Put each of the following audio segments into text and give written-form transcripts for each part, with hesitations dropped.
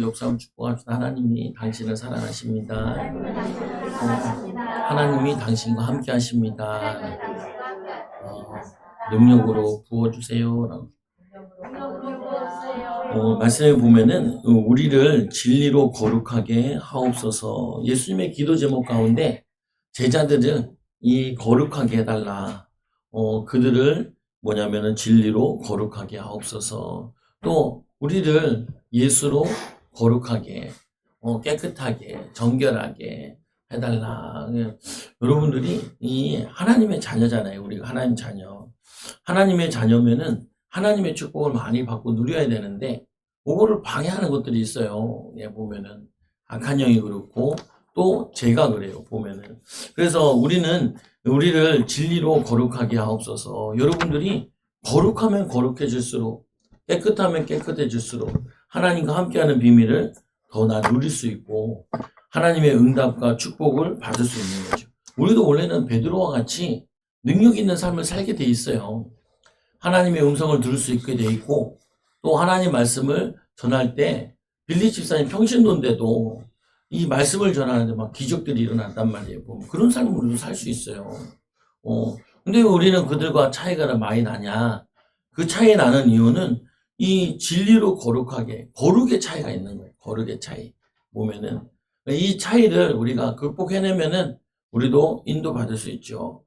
우리 역사함 축복합시다. 하나님이 당신을 사랑하십니다. 하나님이 당신과 함께 하십니다. 능력으로 부어주세요. 말씀에 보면은 우리를 진리로 거룩하게 하옵소서. 예수님의 기도 제목 가운데 제자들은 이 거룩하게 해달라. 그들을 뭐냐면은 진리로 거룩하게 하옵소서. 또 우리를 예수로 거룩하게, 깨끗하게, 정결하게 해달라. 여러분들이 이 하나님의 자녀잖아요. 우리가 하나님 자녀. 하나님의 자녀면은 하나님의 축복을 많이 받고 누려야 되는데 그거를 방해하는 것들이 있어요. 예, 보면은 악한 영이 그렇고 또 제가 그래요. 보면은. 그래서 우리를 진리로 거룩하게 하옵소서. 여러분들이 거룩하면 거룩해질수록, 깨끗하면 깨끗해질수록 하나님과 함께하는 비밀을 더 누릴 수 있고 하나님의 응답과 축복을 받을 수 있는 거죠. 우리도 원래는 베드로와 같이 능력 있는 삶을 살게 돼 있어요. 하나님의 음성을 들을 수 있게 돼 있고 또 하나님 말씀을 전할 때 빌리 집사님 평신도인데도 이 말씀을 전하는데 막 기적들이 일어난단 말이에요. 보면 그런 삶을 우리도 살 수 있어요. 근데 우리는 그들과 차이가 많이 나냐? 그 차이 나는 이유는 이 진리로 거룩의 차이가 있는 거예요. 거룩의 차이. 보면은 이 차이를 우리가 극복해내면은 우리도 인도받을 수 있죠.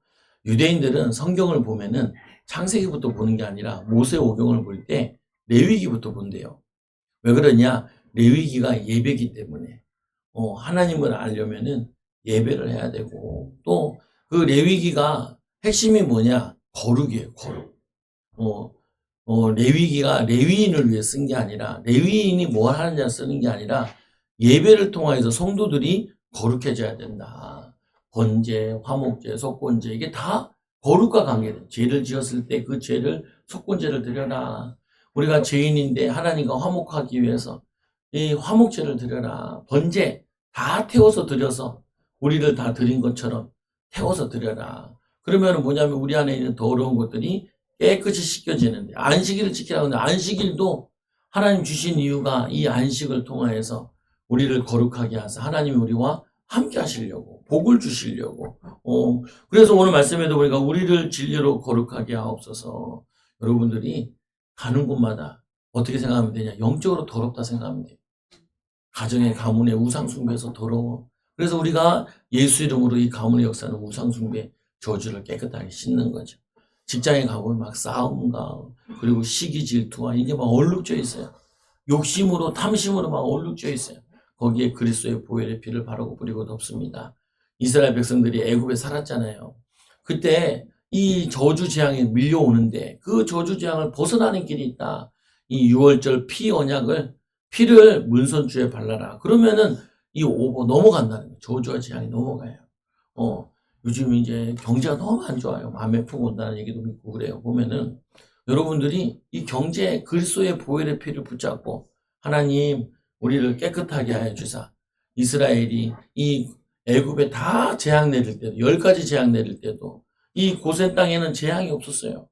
유대인들은 성경을 보면은 창세기부터 보는 게 아니라 모세오경을 볼 때 레위기부터 본대요. 왜 그러냐? 레위기가 예배기 때문에. 하나님을 알려면은 예배를 해야 되고 또 그 레위기가 핵심이 뭐냐? 거룩이에요. 거룩. 레위기가 레위인을 위해 쓴 게 아니라 레위인이 뭘 하느냐 쓰는 게 아니라 예배를 통해서 성도들이 거룩해져야 된다. 번제, 화목제, 속건제 이게 다 거룩과 관계돼요. 죄를 지었을 때 그 죄를 속건제를 드려라. 우리가 죄인인데 하나님과 화목하기 위해서 이 화목제를 드려라. 번제 다 태워서 드려서 우리를 다 드린 것처럼 태워서 드려라. 그러면 뭐냐면 우리 안에 있는 더러운 것들이 깨끗이 씻겨지는데 안식일을 지키라고 하는데 안식일도 하나님 주신 이유가 이 안식을 통하여서 우리를 거룩하게 하사 하나님이 우리와 함께 하시려고 복을 주시려고 그래서 오늘 말씀에도 보니까 우리를 진리로 거룩하게 하옵소서. 여러분들이 가는 곳마다 어떻게 생각하면 되냐? 영적으로 더럽다 생각하면 돼요. 가정의 가문의 우상 숭배에서 더러워. 그래서 우리가 예수 이름으로 이 가문의 역사는 우상 숭배 저주를 깨끗하게 씻는 거죠. 직장에 가보면 막 싸움과 그리고 시기 질투와 이게 막 얼룩져 있어요. 욕심으로 탐심으로 막 얼룩져 있어요. 거기에 그리스도의 보혈의 피를 바르고 뿌리고 덮습니다. 이스라엘 백성들이 애굽에 살았잖아요. 그때 이 저주 재앙이 밀려오는데 그 저주 재앙을 벗어나는 길이 있다. 이 6월절 피 언약을 피를 문선주에 발라라. 그러면은 이 오버 넘어간다는 거예요. 저주와 재앙이 넘어가요. 요즘 이제 경제가 너무 안 좋아요. 마음에 푹 온다는 얘기도 있고 그래요. 보면은 여러분들이 이 경제 그리스도의 보혈의 피를 붙잡고 하나님 우리를 깨끗하게 하여 주사. 이스라엘이 이 애굽에 다 재앙 내릴 때도 10가지 재앙 내릴 때도 이 고센 땅에는 재앙이 없었어요.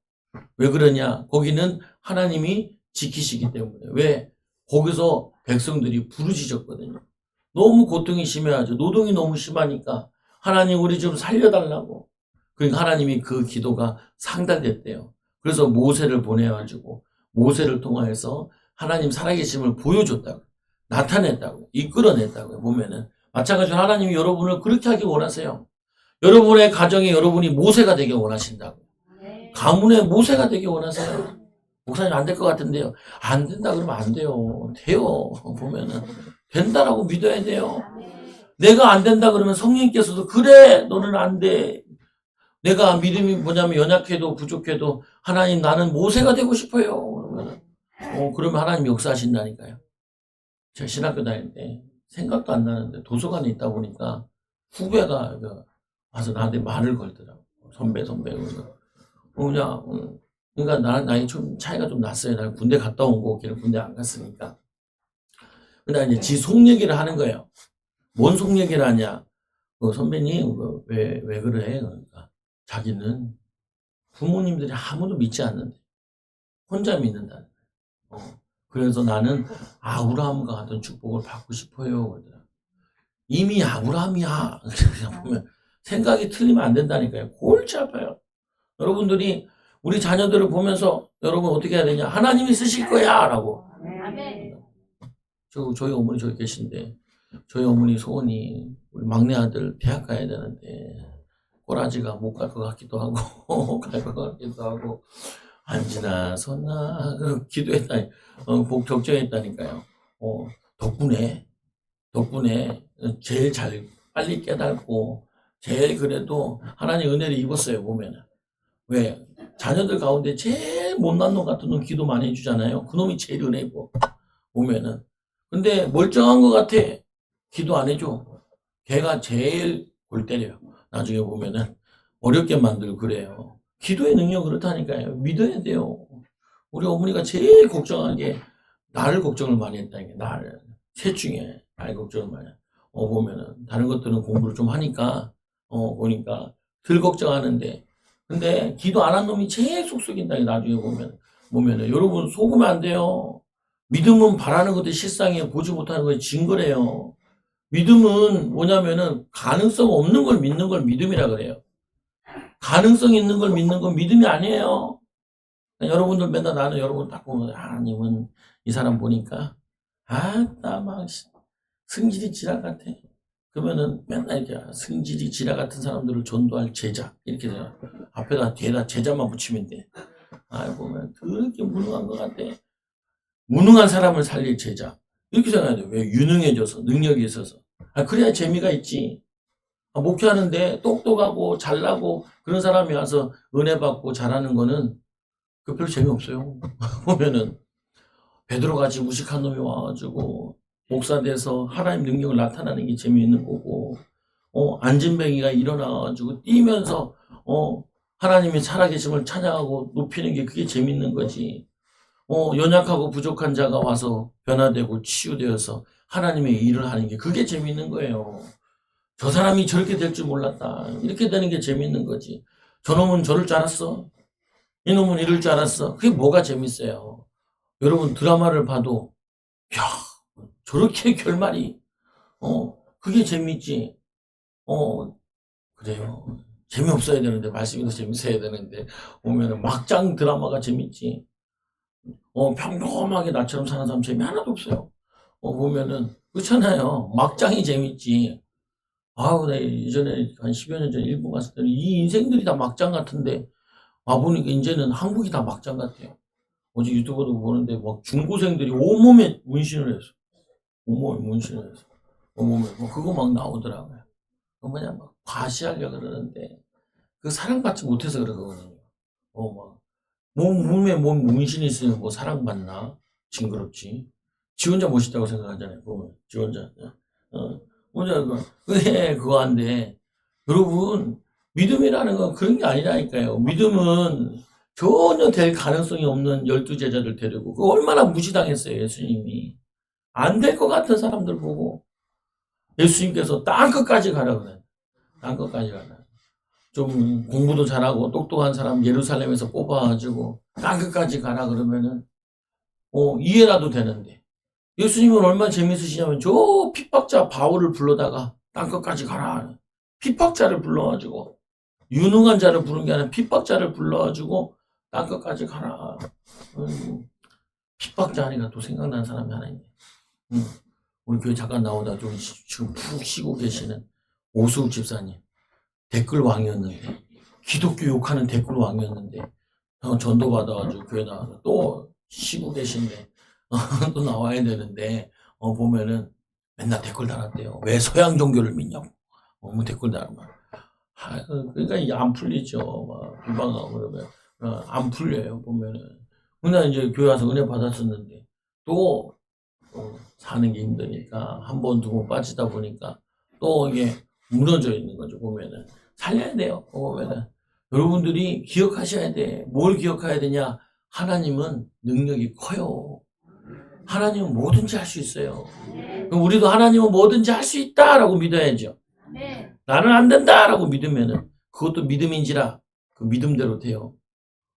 왜 그러냐? 거기는 하나님이 지키시기 때문에. 왜? 거기서 백성들이 부르짖었거든요. 너무 고통이 심해하죠. 노동이 너무 심하니까 하나님 우리 좀 살려달라고. 그러니까 하나님이 그 기도가 상달됐대요. 그래서 모세를 보내가지고 모세를 통하여서 하나님 살아계심을 보여줬다고. 나타냈다고. 이끌어냈다고. 보면은 마찬가지로 하나님이 여러분을 그렇게 하기 원하세요. 여러분의 가정에 여러분이 모세가 되기 원하신다고. 가문의 모세가 되기 원하세요. 목사님 안 될 것 같은데요. 안 된다 그러면 안 돼요. 돼요. 보면은 된다라고 믿어야 돼요. 내가 안 된다 그러면 성령께서도 그래 너는 안 돼. 내가 믿음이 뭐냐면 연약해도 부족해도 하나님 나는 모세가 되고 싶어요. 그러면 하나님 역사하신다니까요. 제가 신학교 다닐 때 생각도 안 나는데 도서관에 있다 보니까 후배가 와서 나한테 말을 걸더라고. 선배. 그러니까 나랑 나이 좀 차이가 좀 났어요. 나는 군대 갔다 온 거고 걔는 군대 안 갔으니까. 그다음에 이제 지 속 얘기를 하는 거예요. 뭔 속 얘기를 하냐? 선배님 왜 그래? 그러니까 자기는 부모님들이 아무도 믿지 않는데 혼자 믿는다. 그래서 나는 아브라함과 같은 축복을 받고 싶어요. 그러더라. 이미 아브라함이야. 그냥 보면 생각이 틀리면 안 된다니까요. 골치 아파요. 여러분들이 우리 자녀들을 보면서 여러분 어떻게 해야 되냐? 하나님이 쓰실 거야! 라고. 저희 어머니 저기 계신데, 저희 어머니 소원이 우리 막내 아들 대학 가야 되는데, 꼬라지가 못 갈 것 같기도 하고, 갈 것 같기도 하고, 안지나, 선나, 기도했다니, 걱정했다니까요. 덕분에, 제일 빨리 깨닫고, 제일 그래도 하나님 은혜를 입었어요, 보면은. 왜? 자녀들 가운데 제일 못난 놈 같은 놈 기도 많이 해주잖아요. 그 놈이 제일 은혜 입어. 보면은. 근데 멀쩡한 것 같아. 기도 안 해줘. 걔가 제일 골 때려요. 나중에 보면은 어렵게 만들고 그래요. 기도의 능력 그렇다니까요. 믿어야 돼요. 우리 어머니가 제일 걱정한 게 나를 걱정을 많이 했다니까. 나를. 셋 중에 나를 걱정을 많이 해. 보면은 다른 것들은 공부를 좀 하니까 보니까 덜 걱정하는데 근데 기도 안 한 놈이 제일 속 썩인다. 나중에 보면은 여러분 속으면 안 돼요. 믿음은 바라는 것도 실상이에요. 보지 못하는 것이 증거래요. 믿음은 뭐냐면은 가능성 없는 걸 믿는 걸 믿음이라 그래요. 가능성 있는 걸 믿는 건 믿음이 아니에요. 여러분들 맨날 나는 여러분 딱 보면 하나님은 이 사람 보니까 나 막 승질이 지랄 같아. 그러면은 맨날 이렇게 승질이 지랄 같은 사람들을 전도할 제자 이렇게 돼요. 앞에다 뒤에다 제자만 붙이면 돼. 보면 그렇게 무능한 것 같아. 무능한 사람을 살릴 제자. 이렇게 생각해야 돼. 왜? 유능해져서, 능력이 있어서. 그래야 재미가 있지. 목회하는데 똑똑하고 잘나고 그런 사람이 와서 은혜 받고 잘하는 거는 그 별로 재미없어요. 보면은 베드로같이 무식한 놈이 와가지고 목사 돼서 하나님 능력을 나타나는 게 재미있는 거고 안진뱅이가 일어나가지고 뛰면서 하나님이 살아계심을 찬양하고 높이는 게 그게 재밌는 거지. 연약하고 부족한 자가 와서 변화되고 치유되어서 하나님의 일을 하는 게 그게 재밌는 거예요. 저 사람이 저렇게 될 줄 몰랐다. 이렇게 되는 게 재밌는 거지. 저놈은 저럴 줄 알았어. 이놈은 이럴 줄 알았어. 그게 뭐가 재밌어요. 여러분 드라마를 봐도 야 저렇게 결말이 그게 재밌지. 그래요. 재미없어야 되는데 말씀이 더 재밌어야 되는데 보면은 막장 드라마가 재밌지. 평범하게 나처럼 사는 사람 재미 하나도 없어요. 보면은, 그렇잖아요. 막장이 재밌지. 나 예전에 한 10여 년 전에 일본 갔을 때는 이 인생들이 다 막장 같은데, 와보니까 이제는 한국이 다 막장 같아요. 어제 유튜브도 보는데 막 중고생들이 온몸에 문신을 했어. 온몸에 문신을 했어. 온몸에. 그거 막 나오더라고요. 그 뭐냐, 막 과시하려고 그러는데, 그 사랑받지 못해서 그러거든요. 몸에 문신이 있으면 뭐 사랑받나? 징그럽지. 지 혼자 멋있다고 생각하잖아요. 보면. 지 혼자. 혼자, 그거 한데. 여러분, 믿음이라는 건 그런 게 아니라니까요. 믿음은 전혀 될 가능성이 없는 12제자들 데리고, 그 얼마나 무시당했어요, 예수님이. 안 될 것 같은 사람들 보고, 예수님께서 땅끝까지 가라 그래. 땅끝까지 가라. 좀 공부도 잘하고 똑똑한 사람 예루살렘에서 뽑아가지고 땅끝까지 가라 그러면은 이해라도 되는데 예수님은 얼마나 재밌으시냐면 저 핍박자 바울을 불러다가 땅끝까지 가라 핍박자를 불러가지고 유능한 자를 부른 게 아니라 핍박자를 불러가지고 땅끝까지 가라. 핍박자 하니까 또 생각나는 사람이 하나 있네. 우리 교회 잠깐 나오다 좀 지금 푹 쉬고 계시는 오수욱 집사님. 댓글 왕이었는데 기독교 욕하는 댓글 왕이었는데 전도 받아가지고 교회 나와서 또 쉬고 계신데 또 나와야 되는데 보면은 맨날 댓글 달았대요. 왜 서양 종교를 믿냐고. 뭐 댓글 달면 그러니까 이게 안 풀리죠. 막 비방하고 그러면 안 풀려요. 보면은 그날 이제 교회 와서 은혜 받았었는데 또 사는 게 힘드니까 한 번 두 번 빠지다 보니까 또 이게 무너져 있는 거죠. 보면은 살려야 돼요. 보면은 여러분들이 기억하셔야 돼. 뭘 기억해야 되냐? 하나님은 능력이 커요. 하나님은 뭐든지 할 수 있어요. 그럼 우리도 하나님은 뭐든지 할 수 있다라고 믿어야죠. 나는 안 된다라고 믿으면은 그것도 믿음인지라 그 믿음대로 돼요.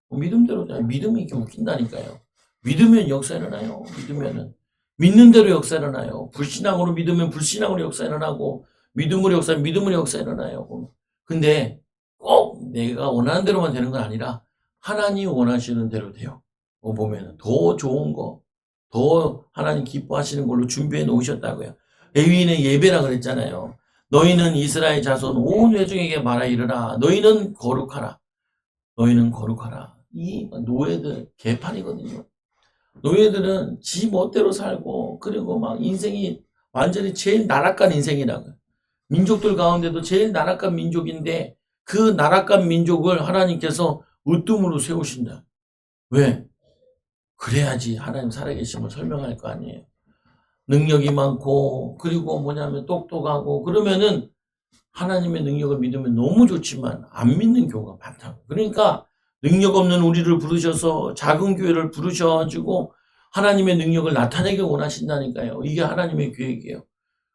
믿음대로 돼요. 믿음이 이렇게 웃긴다니까요. 믿으면 역사 일어나요. 믿으면은. 믿는 대로 역사 일어나요. 불신앙으로 믿으면 불신앙으로 역사 일어나고, 믿음으로 역사, 믿음으로 역사 일어나요. 근데 꼭 내가 원하는 대로만 되는 건 아니라 하나님 원하시는 대로 돼요. 보면은 더 좋은 거, 더 하나님 기뻐하시는 걸로 준비해 놓으셨다고요. 레위인의 예배라 그랬잖아요. 너희는 이스라엘 자손 온 회중에게 말하 이르라. 너희는 거룩하라. 너희는 거룩하라. 이 노예들 개판이거든요. 노예들은 지 멋대로 살고, 그리고 막 인생이 완전히 제일 나락간 인생이라고요. 민족들 가운데도 제일 나락간 민족인데 그 나락간 민족을 하나님께서 으뜸으로 세우신다. 왜? 그래야지 하나님 살아계심을 설명할 거 아니에요. 능력이 많고, 그리고 뭐냐면 똑똑하고, 그러면은 하나님의 능력을 믿으면 너무 좋지만 안 믿는 경우가 많다고. 그러니까 능력 없는 우리를 부르셔서 작은 교회를 부르셔가지고 하나님의 능력을 나타내길 원하신다니까요. 이게 하나님의 계획이에요.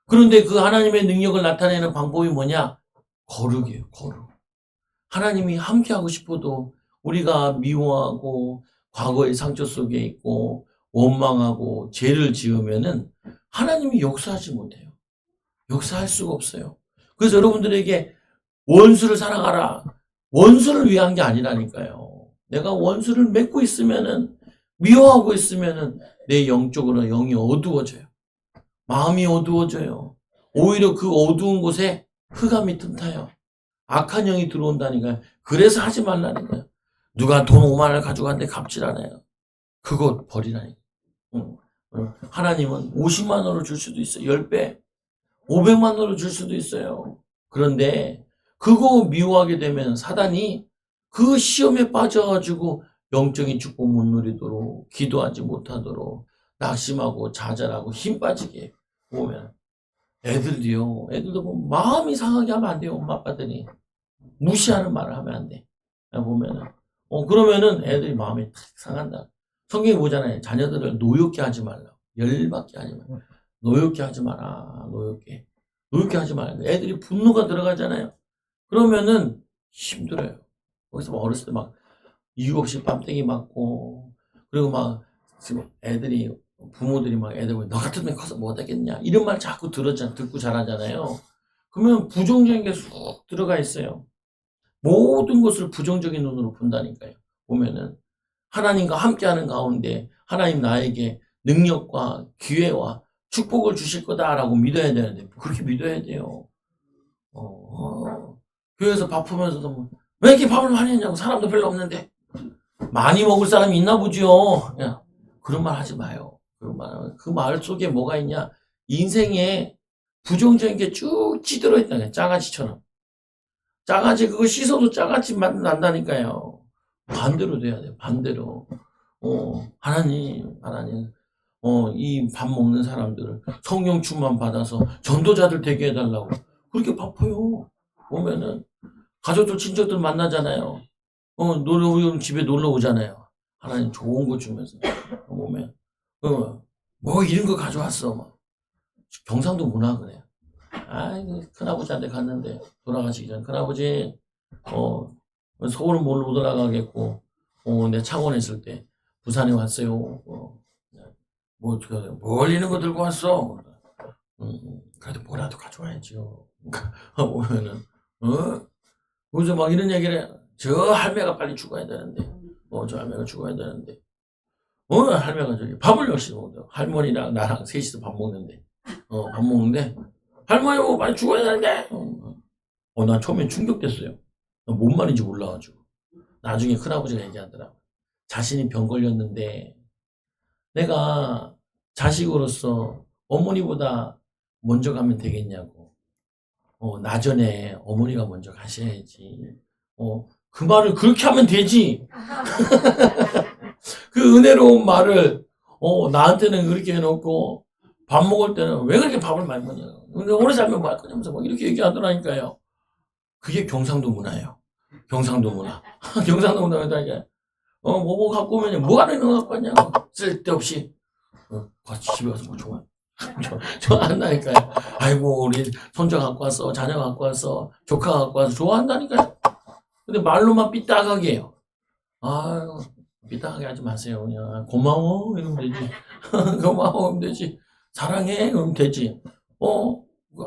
그런데 그 하나님의 능력을 나타내는 방법이 뭐냐? 거룩이에요. 거룩. 하나님이 함께하고 싶어도 우리가 미워하고 과거의 상처 속에 있고 원망하고 죄를 지으면은 하나님이 역사하지 못해요. 역사할 수가 없어요. 그래서 여러분들에게 원수를 사랑하라. 원수를 위한 게 아니라니까요. 내가 원수를 맺고 있으면은, 미워하고 있으면은 내 영적으로 영이 어두워져요. 마음이 어두워져요. 오히려 그 어두운 곳에 흑암이 틈타요. 악한 영이 들어온다니까요. 그래서 하지 말라는 거예요. 누가 돈 5만 원을 가져갔는데 갑질하네요. 그거 버리라니까. 하나님은 50만 원을 줄 수도 있어요. 10배. 500만 원을 줄 수도 있어요. 그런데 그거 미워하게 되면 사단이 그 시험에 빠져가지고 영적인 축복 못 누리도록, 기도하지 못하도록, 낙심하고 좌절하고 힘 빠지게 보면 애들도 보면 마음이 상하게 하면 안 돼요. 엄마 아빠들이 무시하는 말을 하면 안 돼. 보면은 그러면은 애들이 마음이 탁 상한다. 성경에 보잖아요. 자녀들을 노엽게 하지 말라. 열받게 하지 말라. 노엽게 하지 마라. 노엽게 하지 말라. 애들이 분노가 들어가잖아요. 그러면은 힘들어요. 거기서 막 어렸을 때 막 이유 없이 뺨때기 맞고, 그리고 막 지금 애들이, 부모들이 막 애들 보고 너 같으면 커서 뭐 하겠냐 이런 말 자꾸 듣고 자라잖아요. 그러면 부정적인 게 쑥 들어가 있어요. 모든 것을 부정적인 눈으로 본다니까요. 보면은 하나님과 함께하는 가운데 하나님 나에게 능력과 기회와 축복을 주실 거다라고 믿어야 되는데 그렇게 믿어야 돼요. 교회에서 밥 하면서도 왜 이렇게 밥을 많이 했냐고, 사람도 별로 없는데. 많이 먹을 사람이 있나 보죠. 야, 그런 말 하지 마요. 그 말 속에 뭐가 있냐? 인생에 부정적인 게 쭉 찌들어 있다니까. 짜가지처럼. 짜가지 그거 씻어도 짜가지 맛 난다니까요. 반대로 돼야 돼요. 반대로. 하나님, 이 밥 먹는 사람들을 성령 충만 받아서 전도자들 되게 해달라고. 그렇게 바빠요. 보면은 가족들, 친척들 만나잖아요. 우리 집에 놀러 오잖아요. 하나님 좋은 거 주면서. 보면, 뭐 이런 거 가져왔어. 막. 경상도 문화 그래요. 큰아버지한테 갔는데, 돌아가시기 전에, 큰아버지, 서울은 못 올라가겠고, 내 창원에 있을 때, 부산에 왔어요. 뭘 이런 거 들고 왔어? 그래도 뭐라도 가져와야죠. 보면은, 그래서 막 이런 얘기를 해. 저 할매가 빨리 죽어야 되는데, 저 할매가 죽어야 되는데, 할매가 저기 밥을 열심히 먹는다. 할머니랑 나랑 셋이서 밥 먹는데, 할머니 뭐 빨리 죽어야 되는데, 난 처음엔 충격됐어요. 뭔 말인지 몰라가지고. 나중에 큰아버지가 얘기하더라고. 자신이 병 걸렸는데, 내가 자식으로서 어머니보다 먼저 가면 되겠냐고. 나전에 어머니가 먼저 가셔야지. 그 말을 그렇게 하면 되지. 그 은혜로운 말을, 나한테는 그렇게 해놓고, 밥 먹을 때는 왜 그렇게 밥을 많이 먹냐. 근데 오래 살면 뭐 할 거냐면서 막 이렇게 얘기하더라니까요. 그게 경상도 문화예요. 경상도 문화. 경상도 문화에다가, 뭐 갖고 오면 뭐가 되는 거 갖고 왔냐고. 쓸데없이. 같이 집에 가서 뭐 좋아. 좋아한다니까요. 아이고, 우리 손자 갖고 왔어. 자녀 갖고 왔어. 조카 갖고 와서 좋아한다니까요. 근데 말로만 삐딱하게 해요. 아유, 삐딱하게 하지 마세요. 그냥 고마워 이러면 되지. 고마워 하면 되지. 사랑해 그러면 되지.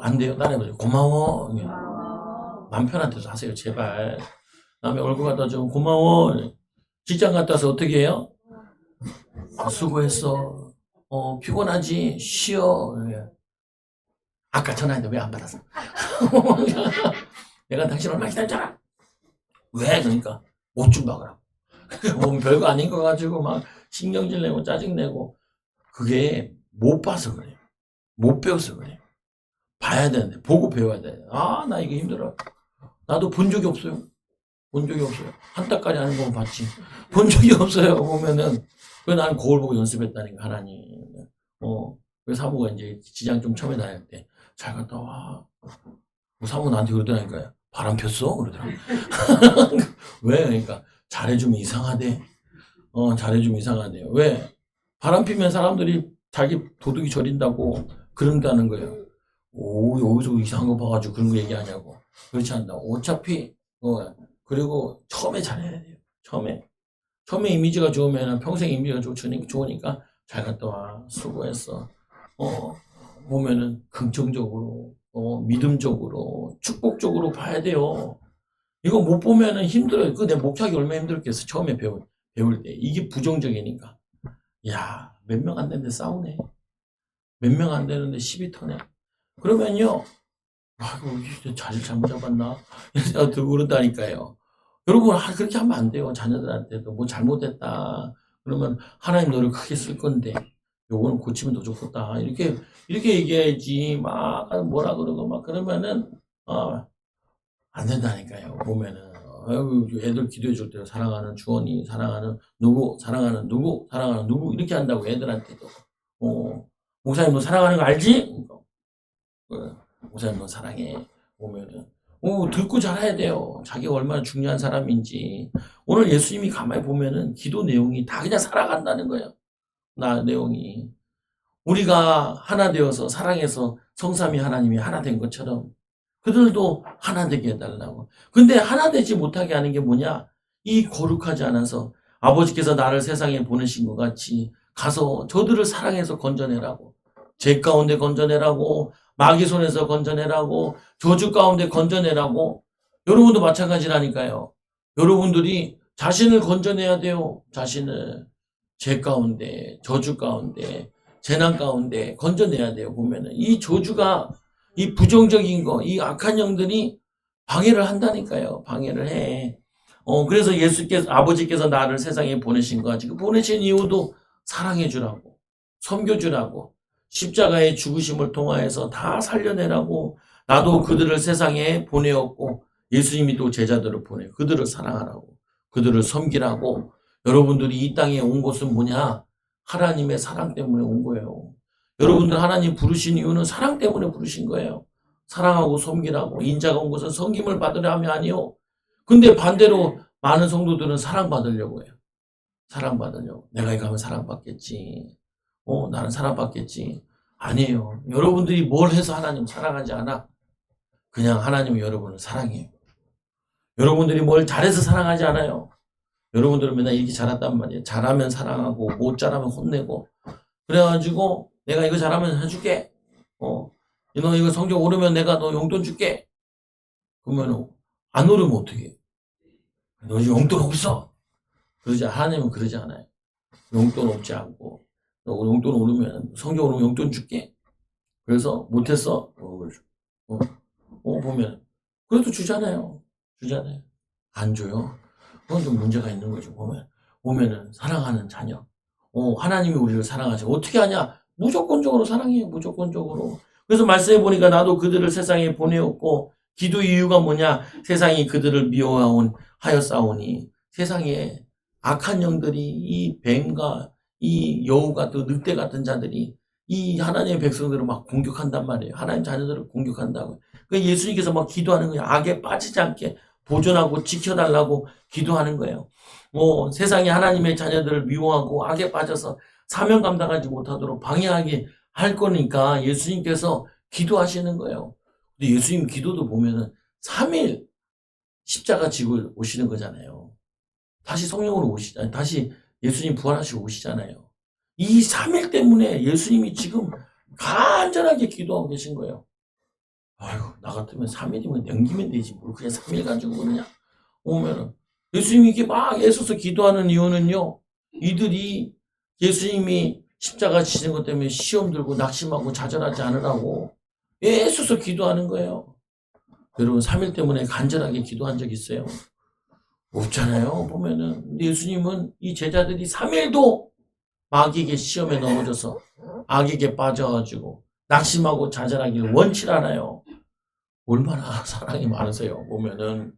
안 돼요. 따라해보세요. 고마워. 남편한테도 하세요. 제발. 남의 얼굴 갖다 주면 고마워. 직장 갔다 와서 어떻게 해요? 수고했어. 피곤하지? 쉬어. 아까 전화했는데 왜 안 받았어? 내가 당신 얼마 기다렸잖아. 왜? 그러니까 못 좀 박으라고. 뭐 별거 아닌 거 가지고 막 신경질 내고 짜증내고 그게 못 봐서 그래요. 못 배워서 그래요. 봐야 되는데 보고 배워야 돼. 나 이게 힘들어. 나도 본 적이 없어요. 본 적이 없어요. 한 달까지 하는 거 봤지. 본 적이 없어요. 보면은 왜 나는 거울 보고 연습했다니까 하나님. 그 사모가 이제 지장 좀 처음에 다닐 때 잘 갔다 와. 사모 나한테 그러더라니까요. 바람 폈어? 그러더라고. 왜? 그러니까 잘해주면 이상하대. 잘해주면 이상하대요. 왜? 바람 피면 사람들이 자기 도둑이 저린다고 그런다는 거예요. 여기서 이상한 거 봐가지고 그런 거 얘기하냐고. 그렇지 않다. 어차피, 그리고 처음에 잘해야 돼요. 처음에 이미지가 좋으면 평생 이미지가 좋으니까 잘 갔다 와. 수고했어. 보면은 긍정적으로, 믿음적으로, 축복적으로 봐야 돼요. 이거 못 보면은 힘들어요. 내 목차기 얼마나 힘들겠어. 처음에 배울 때. 이게 부정적이니까. 야, 몇 명 안 되는데 싸우네. 몇 명 안 되는데 시비 터네. 그러면요. 이거 자질 잘못 잡았나? 이런 생각 들고 그런다니까요. 여러분, 그렇게 하면 안 돼요. 자녀들한테도 뭐 잘못했다. 그러면 하나님 너를 크게 쓸 건데, 요거는 고치면 더 좋겠다. 이렇게 얘기해야지. 막 뭐라 그러고 막 그러면은, 안 된다니까요. 보면은. 애들 기도해 줄 때 사랑하는 주원이, 사랑하는 누구, 사랑하는 누구, 사랑하는 누구, 이렇게 한다고 애들한테도. 목사님 너 사랑하는 거 알지? 목사님 너 사랑해. 보면은. 듣고 잘해야 돼요. 자기가 얼마나 중요한 사람인지. 오늘 예수님이 가만히 보면은 기도 내용이 다 그냥 살아간다는 거예요. 내용이. 우리가 하나 되어서 사랑해서 성삼위 하나님이 하나 된 것처럼 그들도 하나 되게 해달라고. 근데 하나 되지 못하게 하는 게 뭐냐? 이 거룩하지 않아서 아버지께서 나를 세상에 보내신 것 같이 가서 저들을 사랑해서 건져내라고. 죄 가운데 건져내라고. 마귀 손에서 건져내라고. 저주 가운데 건져내라고. 여러분도 마찬가지라니까요. 여러분들이 자신을 건져내야 돼요. 자신을. 죄 가운데, 저주 가운데, 재난 가운데 건져내야 돼요. 보면은 이 저주가 이 부정적인 거, 이 악한 영들이 방해를 한다니까요. 방해를 해. 그래서 아버지께서 나를 세상에 보내신 거 같이 보내신 이유도 사랑해 주라고, 섬겨 주라고, 십자가의 죽으심을 통하여서 다 살려내라고. 나도 그들을 세상에 보내었고 예수님이 또 제자들을 보내 그들을 사랑하라고, 그들을 섬기라고. 여러분들이 이 땅에 온 것은 뭐냐? 하나님의 사랑 때문에 온 거예요. 여러분들 하나님 부르신 이유는 사랑 때문에 부르신 거예요. 사랑하고 섬기라고. 인자가 온 것은 섬김을 받으려 함이 아니요. 근데 반대로 많은 성도들은 사랑받으려고 해요. 사랑받으려고. 내가 이거 하면 사랑받겠지. 나는 사랑받겠지. 아니에요. 여러분들이 뭘 해서 하나님 사랑하지 않아. 그냥 하나님은 여러분을 사랑해요. 여러분들이 뭘 잘해서 사랑하지 않아요. 여러분들은 맨날 이렇게 잘한단 말이에요. 잘하면 사랑하고 못 잘하면 혼내고. 그래가지고 내가 이거 잘하면 해줄게. 너 이거 성적 오르면 내가 너 용돈 줄게. 그러면 안 오르면 어떻게 해? 너 이제 용돈 없어. 하나님은 그러지 않아요. 용돈 없지 않고 너 용돈 오르면 성적 오르면 용돈 줄게. 그래서 못했어. 보면 그래도 주잖아요. 안 줘요. 그건 좀 문제가 있는 거죠. 보면은 사랑하는 자녀. 하나님이 우리를 사랑하죠. 어떻게 하냐? 무조건적으로 사랑해요. 무조건적으로. 그래서 말씀해 보니까 나도 그들을 세상에 보내었고 기도 이유가 뭐냐? 세상이 그들을 미워하였사오니. 세상에 악한 영들이 이 뱀과 이 여우 같은 늑대 같은 자들이 이 하나님의 백성들을 막 공격한단 말이에요. 하나님 자녀들을 공격한다고. 그러니까 예수님께서 막 기도하는 거예요. 악에 빠지지 않게 보존하고 지켜달라고 기도하는 거예요. 세상에 하나님의 자녀들을 미워하고 악에 빠져서 사명 감당하지 못하도록 방해하게 할 거니까 예수님께서 기도하시는 거예요. 근데 예수님 기도도 보면은 3일 십자가 지고 오시는 거잖아요. 다시 성령으로 다시 예수님 부활하시고 오시잖아요. 이 3일 때문에 예수님이 지금 간절하게 기도하고 계신 거예요. 아이고, 나 같으면 3일이면 넘기면 되지. 뭘 그냥 3일 가지고 그러냐. 오면은. 예수님이 이렇게 막 애써서 기도하는 이유는요, 이들이 예수님이 십자가 지신 것 때문에 시험 들고 낙심하고 좌절하지 않으라고 애써서 기도하는 거예요. 여러분, 3일 때문에 간절하게 기도한 적 있어요? 없잖아요. 보면은. 근데 예수님은 이 제자들이 3일도 마귀에게 시험에 넘어져서 악에게 빠져가지고 낙심하고 좌절하기를 원치 않아요. 얼마나 사랑이 많으세요. 보면은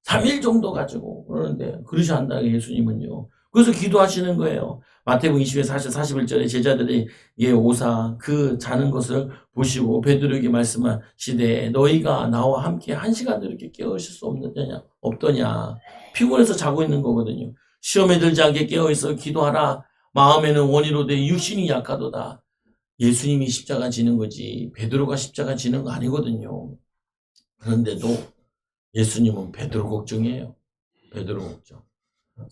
3일 정도 가지고 그러는데 그러지 않다고 예수님은요. 그래서 기도하시는 거예요. 마태복음 20에 41절에 제자들이 오사 그 자는 것을 보시고 베드로에게 말씀하시되 너희가 나와 함께 1시간도 이렇게 깨우실 수 없더냐. 피곤해서 자고 있는 거거든요. 시험에 들지 않게 깨어있어 기도하라. 마음에는 원이로되 육신이 약하도다. 예수님이 십자가 지는 거지 베드로가 십자가 지는 거 아니거든요. 그런데도 예수님은 베드로 걱정이에요. 베드로 걱정.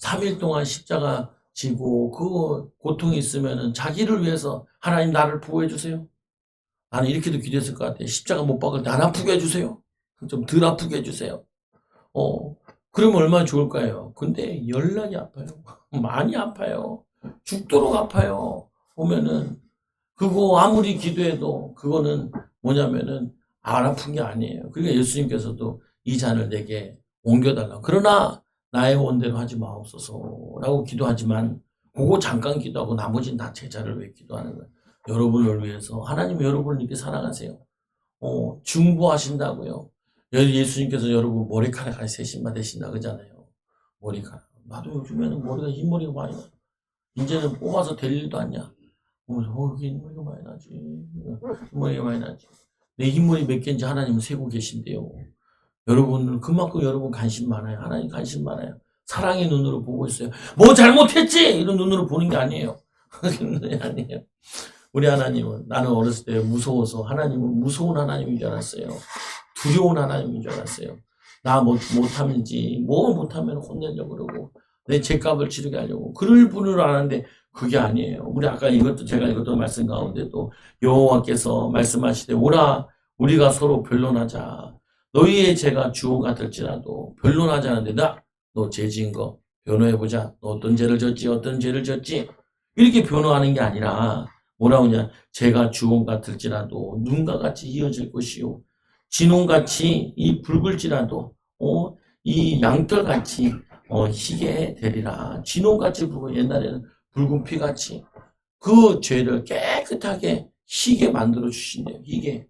3일 동안 십자가 지고 그 고통이 있으면은 자기를 위해서 하나님 나를 보호해 주세요. 나는 이렇게도 기도했을 것 같아. 십자가 못 박을 때 안 아프게 해주세요. 좀 덜 아프게 해주세요. 그러면 얼마나 좋을까요? 근데 연락이 아파요. 많이 아파요. 죽도록 아파요. 보면은 그거 아무리 기도해도 그거는 뭐냐면은 안 아픈 게 아니에요. 그러니까 예수님께서도 이 잔을 내게 옮겨달라. 그러나 나의 원대로 하지 마옵소서라고 기도하지만 그거 잠깐 기도하고 나머지는 다 제자를 위해 기도하는 거예요. 여러분을 위해서 하나님 여러분을 이렇게 사랑하세요. 중보하신다고요. 예수님께서 여러분 머리카락 한 세신만 되신다 그러잖아요. 머리카락. 나도 요즘에는 머리가 흰머리가 많이 나. 이제는 뽑아서 될 일도 아니야. 이게 흰머리가 많이 나지. 흰머리가 많이 나지. 내 흰머리 몇 개인지 하나님은 세고 계신데요. 여러분은 그만큼 여러분 관심 많아요. 하나님 관심 많아요. 사랑의 눈으로 보고 있어요. 뭐 잘못했지? 이런 눈으로 보는 게 아니에요. 아니에요. 우리 하나님은 나는 어렸을 때 무서워서 하나님은 무서운 하나님인 줄 알았어요. 두려운 하나님인 줄 알았어요. 나 못하는지 뭐 못하면 혼내려고 그러고 내 죄값을 치르게 하려고 그럴 분을 아는데 그게 아니에요. 우리 아까 제가 이것도 말씀 가운데도 여호와께서 말씀하시되 오라 우리가 서로 변론하자. 너희의 죄가 주홍 같을지라도 변론하지 않는데 너 죄 지은 거 변호해보자. 너 어떤 죄를 졌지? 이렇게 변호하는 게 아니라 뭐라고 하냐. 죄가 주홍 같을지라도 눈과 같이 이어질 것이요. 진홍같이 이 붉을지라도 이 양털같이 희게 되리라. 진홍같이 붉은 옛날에는 붉은 피같이 그 죄를 깨끗하게 희게 만들어 주신대요. 희게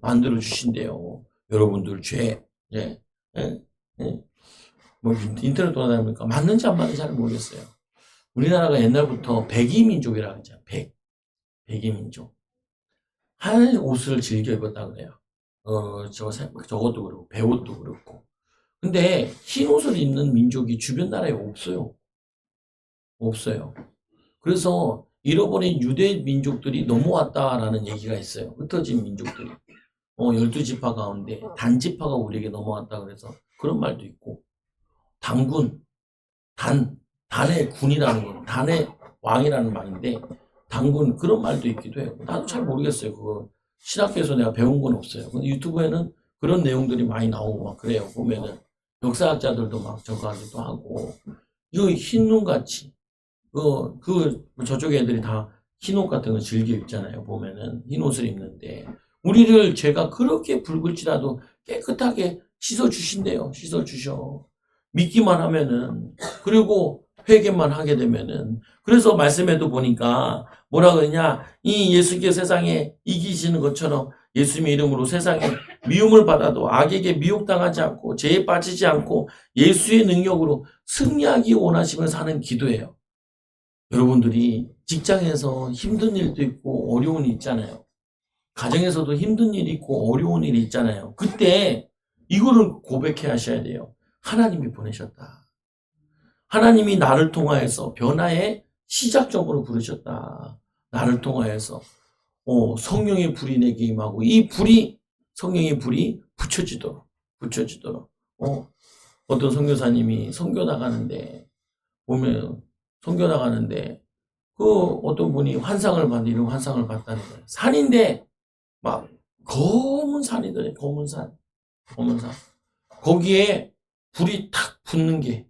만들어 주신대요. 여러분들 죄, 예, 예, 예. 뭐 인터넷 돌아다니니까 맞는지 안 맞는지 잘 모르겠어요. 우리나라가 옛날부터 백이민족이라고 하죠. 백이민족. 한 옷을 즐겨 입었다 그래요. 저것도 그렇고 배옷도 그렇고. 근데 흰 옷을 입는 민족이 주변 나라에 없어요. 그래서 잃어버린 유대 민족들이 넘어왔다라는 얘기가 있어요. 흩어진 민족들이. 12지파 가운데 단지파가 우리에게 넘어왔다 그래서 그런 말도 있고. 단의 군이라는 건 단의 왕이라는 말인데 단군 그런 말도 있기도 해요. 나도 잘 모르겠어요. 그거 신학교에서 내가 배운 건 없어요. 근데 유튜브에는 그런 내용들이 많이 나오고 막 그래요. 보면은 역사학자들도 막 저거 하기도 하고 이거 흰눈같이 저쪽 애들이 다 흰옷 같은 거 즐겨 입잖아요. 보면은 흰옷을 입는데 우리를 죄가 그렇게 붉을지라도 깨끗하게 씻어주신대요. 씻어주셔. 믿기만 하면은 그리고 회개만 하게 되면은 그래서 말씀에도 보니까 뭐라 그러냐 이 예수께서 세상에 이기시는 것처럼 예수님의 이름으로 세상에 미움을 받아도 악에게 미혹당하지 않고 죄에 빠지지 않고 예수의 능력으로 승리하기 원하심을 사는 기도예요. 여러분들이 직장에서 힘든 일도 있고 어려운 일 있잖아요. 가정에서도 힘든 일이 있고 어려운 일이 있잖아요. 그때 이거를 고백해 하셔야 돼요. 하나님이 보내셨다. 하나님이 나를 통하여서 변화의 시작점으로 부르셨다. 나를 통하여서 성령의 불이 내게 임하고 이 불이 성령의 불이 붙여지도록 어떤 선교사님이 선교 나가는데 보면 선교 나가는데 그 어떤 분이 환상을 봤는데 이런 환상을 봤다는 거예요. 산인데 막 검은 산이더래. 검은 산. 검은 산. 거기에 불이 탁 붙는 게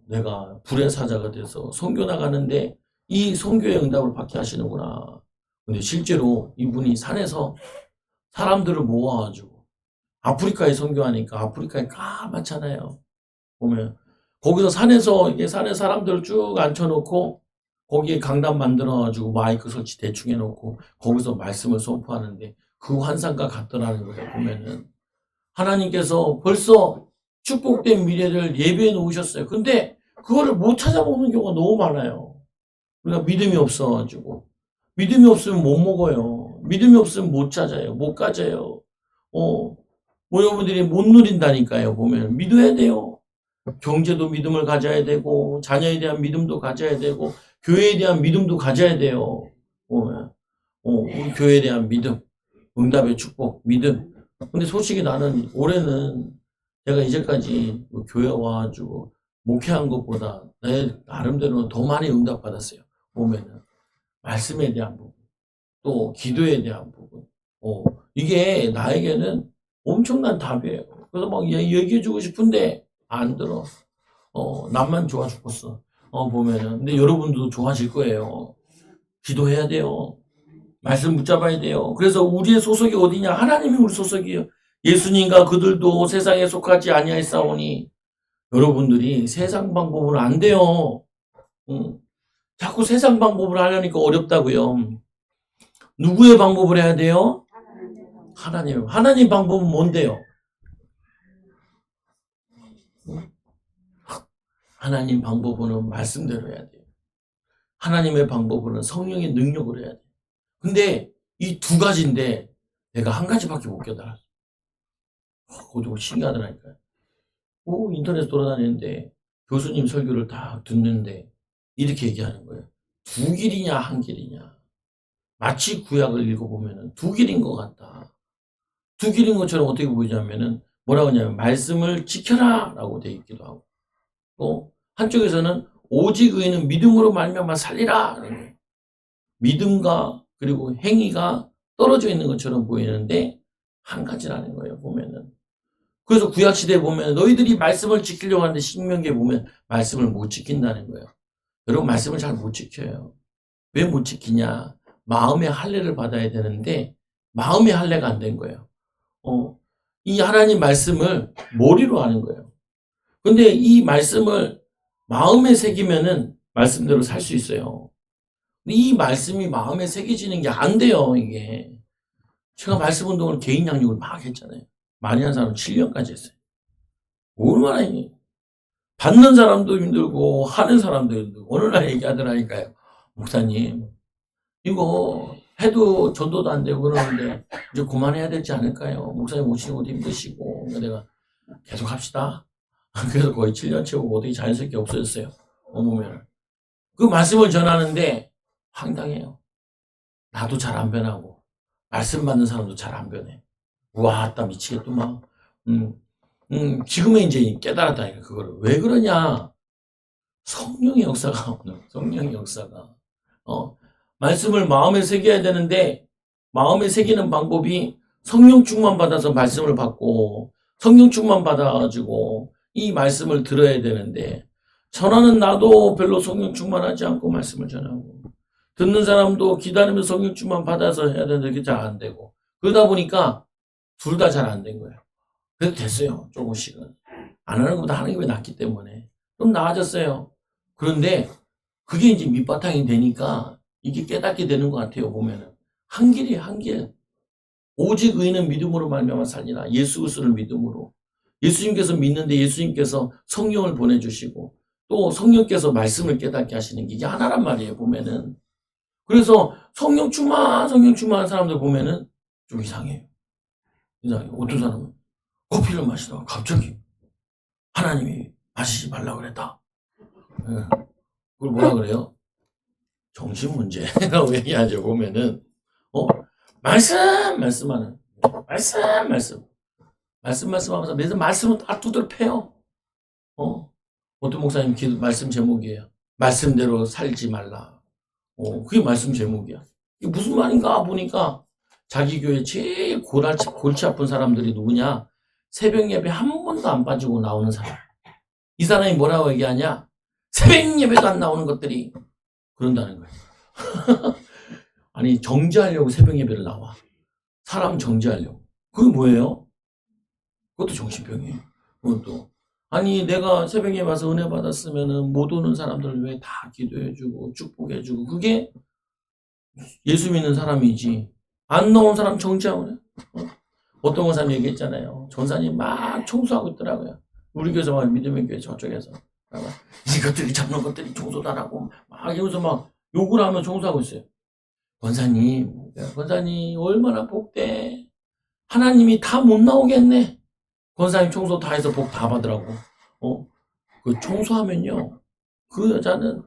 내가 불의 사자가 돼서 선교 나가는데 이 선교의 응답을 받게 하시는구나. 근데 실제로 이분이 산에서 사람들을 모아가지고 아프리카에 선교하니까 아프리카에 까맣잖아요. 보면 거기서 산에서 이게 산에 사람들을 쭉 앉혀놓고 거기에 강단 만들어가지고 마이크 설치 대충 해놓고 거기서 말씀을 선포하는데 그 환상과 같더라는 거예요. 보면은 하나님께서 벌써 축복된 미래를 예비해 놓으셨어요. 근데 그거를 못 찾아보는 경우가 너무 많아요. 우리가 믿음이 없어가지고 믿음이 없으면 못 먹어요. 믿음이 없으면 못 찾아요. 못 가져요. 뭐 여러분들이 못 누린다니까요. 보면 믿어야 돼요. 경제도 믿음을 가져야 되고 자녀에 대한 믿음도 가져야 되고 교회에 대한 믿음도 가져야 돼요. 보면 우리 교회에 대한 믿음, 응답의 축복, 믿음. 근데 솔직히 나는 올해는 내가 이제까지 교회 와가지고 목회한 것보다 내 나름대로는 더 많이 응답받았어요. 보면은 말씀에 대한 부분, 또 기도에 대한 부분. 이게 나에게는 엄청난 답이에요. 그래서 막 얘기해주고 싶은데 안 들어. 남만 좋아 죽겠어. 보면은. 근데 여러분들도 좋아하실 거예요. 기도해야 돼요. 말씀 붙잡아야 돼요. 그래서 우리의 소속이 어디냐? 하나님이 우리 소속이에요. 예수님과 그들도 세상에 속하지 아니하였사오니 여러분들이 세상 방법은 안 돼요. 자꾸 세상 방법을 하려니까 어렵다고요. 누구의 방법을 해야 돼요? 하나님. 하나님 방법은 뭔데요? 하나님 방법은 말씀대로 해야 돼요. 하나님의 방법은 성령의 능력으로 해야 돼요. 근데 이 두 가지인데 내가 한 가지밖에 못 깨달았어. 그것도 신기하더라니까요. 인터넷 돌아다니는데 교수님 설교를 다 듣는데 이렇게 얘기하는 거예요. 두 길이냐 한 길이냐. 마치 구약을 읽어보면 두 길인 것 같다. 두 길인 것처럼 어떻게 보이냐면은 뭐라고 하냐면 말씀을 지켜라 라고 되어 있기도 하고 또 한쪽에서는 오직 의인은 믿음으로 말미암아 살리라. 믿음과 그리고 행위가 떨어져 있는 것처럼 보이는데 한 가지라는 거예요. 보면은. 그래서 구약시대에 보면 너희들이 말씀을 지키려고 하는데 신명기에 보면 말씀을 못 지킨다는 거예요. 여러분 말씀을 잘 못 지켜요. 왜 못 지키냐? 마음의 할례를 받아야 되는데 마음의 할례가 안 된 거예요. 이 하나님 말씀을 머리로 하는 거예요. 근데 이 말씀을 마음에 새기면은 말씀대로 살 수 있어요. 이 말씀이 마음에 새겨지는 게 안 돼요, 이게. 제가 말씀 운동을 개인 양육을 막 했잖아요. 많이 한 사람은 7년까지 했어요. 얼마나 받는 사람도 힘들고 하는 사람도 힘들고 어느 날 얘기하더라니까요. 목사님 이거 해도 전도도 안 되고 그러는데 이제 그만해야 되지 않을까요? 목사님 오시는 것도 힘드시고 내가 계속 합시다. 그래서 거의 7년 채우고 어떻게 자연스럽게 없어졌어요. 보면 그 말씀을 전하는데 황당해요. 나도 잘 안 변하고 말씀 받는 사람도 잘 안 변해. 와, 딱 미치겠더만. 지금은 이제 깨달았다니까, 그거를. 왜 그러냐? 성령의 역사가 없는, 성령의 역사가. 말씀을 마음에 새겨야 되는데, 마음에 새기는 방법이 성령 충만 받아서 말씀을 받고, 성령 충만 받아가지고, 이 말씀을 들어야 되는데, 전하는 나도 별로 성령 충만하지 않고 말씀을 전하고, 듣는 사람도 기다리면서 성령 충만 받아서 해야 되는데, 그게 잘 안 되고. 그러다 보니까, 둘 다 잘 안 된 거예요. 그래도 됐어요. 조금씩은. 안 하는 것보다 하는 게 낫기 때문에. 좀 나아졌어요. 그런데 그게 이제 밑바탕이 되니까 이게 깨닫게 되는 것 같아요. 보면은. 한 길이에요. 한 길. 오직 의인은 믿음으로 말미암아 살리라. 예수 그리스도를 믿음으로. 예수님께서 믿는데 예수님께서 성령을 보내주시고 또 성령께서 말씀을 깨닫게 하시는 게 이게 하나란 말이에요. 보면은. 그래서 성령 충만한 사람들 보면은 좀 이상해요. 이상해요. 어떤 사람은 커피를 마시다가 갑자기 하나님이 마시지 말라 그랬다. 그걸 뭐라 그래요? 정신 문제라고 얘기하죠. 보면은 말씀하는 말씀하면서 매일 말씀은 다 두들 패요. 어떤 목사님 말씀 제목이에요. 말씀대로 살지 말라. 그게 말씀 제목이야. 이게 무슨 말인가 보니까 자기 교회 제일 골치 아픈 사람들이 누구냐? 새벽 예배 한 번도 안 빠지고 나오는 사람. 이 사람이 뭐라고 얘기하냐? 새벽 예배도 안 나오는 것들이 그런다는 거예요. 아니 정죄하려고 새벽 예배를 나와. 사람 정죄하려고. 그게 뭐예요? 그것도 정신병이에요. 그것도. 아니 내가 새벽에 와서 은혜 받았으면은 못 오는 사람들을 왜 다 기도해주고 축복해주고 그게 예수 믿는 사람이지. 안 나온 사람 정죄하고 그래. 어떤 권사님 얘기했잖아요. 전사님 막 청소하고 있더라고요. 우리 교회에서 막 믿음의 교회 저쪽에서 이것들이 잡는 것들이 청소도 안 하고 막 이러면서 막 욕을 하면 청소하고 있어요. 권사님 얼마나 복돼. 하나님이 다 못 나오겠네. 권사님 청소 다 해서 복 다 받으라고. 그 청소하면요. 그 여자는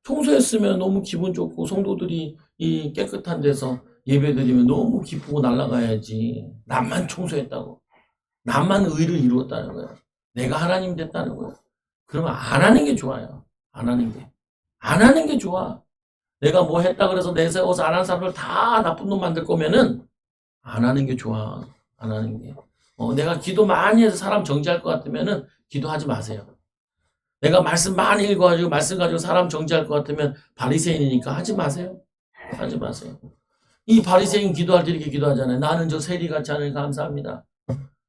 청소했으면 너무 기분 좋고 성도들이 이 깨끗한 데서 예배드리면 너무 기쁘고 날아가야지. 나만 청소했다고. 나만 의를 이루었다는 거야. 내가 하나님 됐다는 거야. 그러면 안 하는 게 좋아요. 안 하는 게. 안 하는 게 좋아. 내가 뭐 했다 그래서 내세워서 안 하는 사람들 다 나쁜 놈 만들 거면은 안 하는 게 좋아. 안 하는 게. 내가 기도 많이 해서 사람 정죄할 것 같으면은 기도하지 마세요. 내가 말씀 많이 읽어가지고 말씀 가지고 사람 정죄할 것 같으면 바리새인이니까 하지 마세요. 하지 마세요. 이 바리새인 기도할 때 이렇게 기도하잖아요. 나는 저 세리같이 하늘 감사합니다.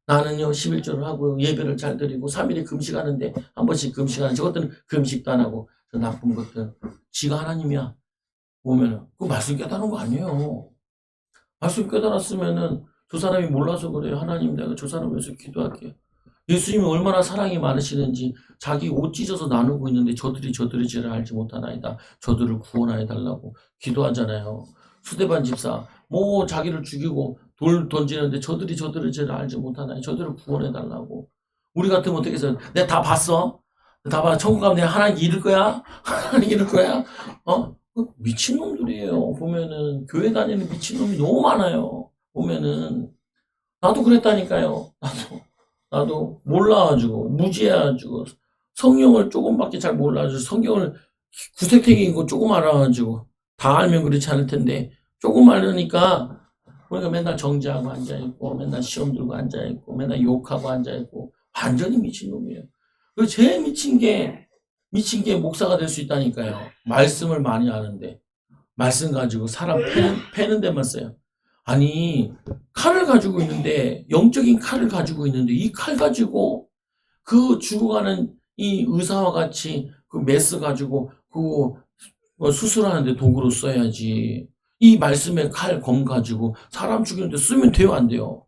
나는요 11조를 하고 예배를 잘 드리고 3일에 금식하는데 한 번씩 금식하는 저것들은 금식도 안 하고 저 나쁜 것들 지가 하나님이야. 보면은 그 말씀 깨달은 거 아니에요. 말씀 깨달았으면은 저 사람이 몰라서 그래요. 하나님 내가 저 사람 위해서 기도할게요. 예수님이 얼마나 사랑이 많으시는지 자기 옷 찢어서 나누고 있는데 저들이 죄를 알지 못하나이다. 저들을 구원하여 달라고 기도하잖아요. 수데반 집사 뭐 자기를 죽이고 돌 던지는데 저들이 죄를 알지 못하나요. 저들을 구원해 달라고. 우리 같으면 어떻게 해서 내가 다 봤어. 다 봐. 천국 가면 내가 하나님 잃을 거야. 하나님 잃을 거야. 미친놈들이에요. 보면은 교회 다니는 미친놈이 너무 많아요. 보면은 나도 그랬다니까요. 나도 몰라가지고 무지해가지고 성경을 조금밖에 잘 몰라가지고 성경을 구색탱이인 거 조금 알아가지고 다 알면 그렇지 않을 텐데 조금 알으니까 그러니까 맨날 정죄하고 앉아있고 맨날 시험 들고 앉아있고 맨날 욕하고 앉아있고 완전히 미친놈이에요. 그리고 제일 미친 게 목사가 될 수 있다니까요. 말씀을 많이 아는데 말씀 가지고 사람 패는 데만 써요. 아니 칼을 가지고 있는데 영적인 칼을 가지고 있는데 이 칼 가지고 그 죽어가는 이 의사와 같이 그 메스 가지고 그 수술하는데 도구로 써야지. 이 말씀의 칼 검 가지고 사람 죽이는데 쓰면 돼요 안 돼요?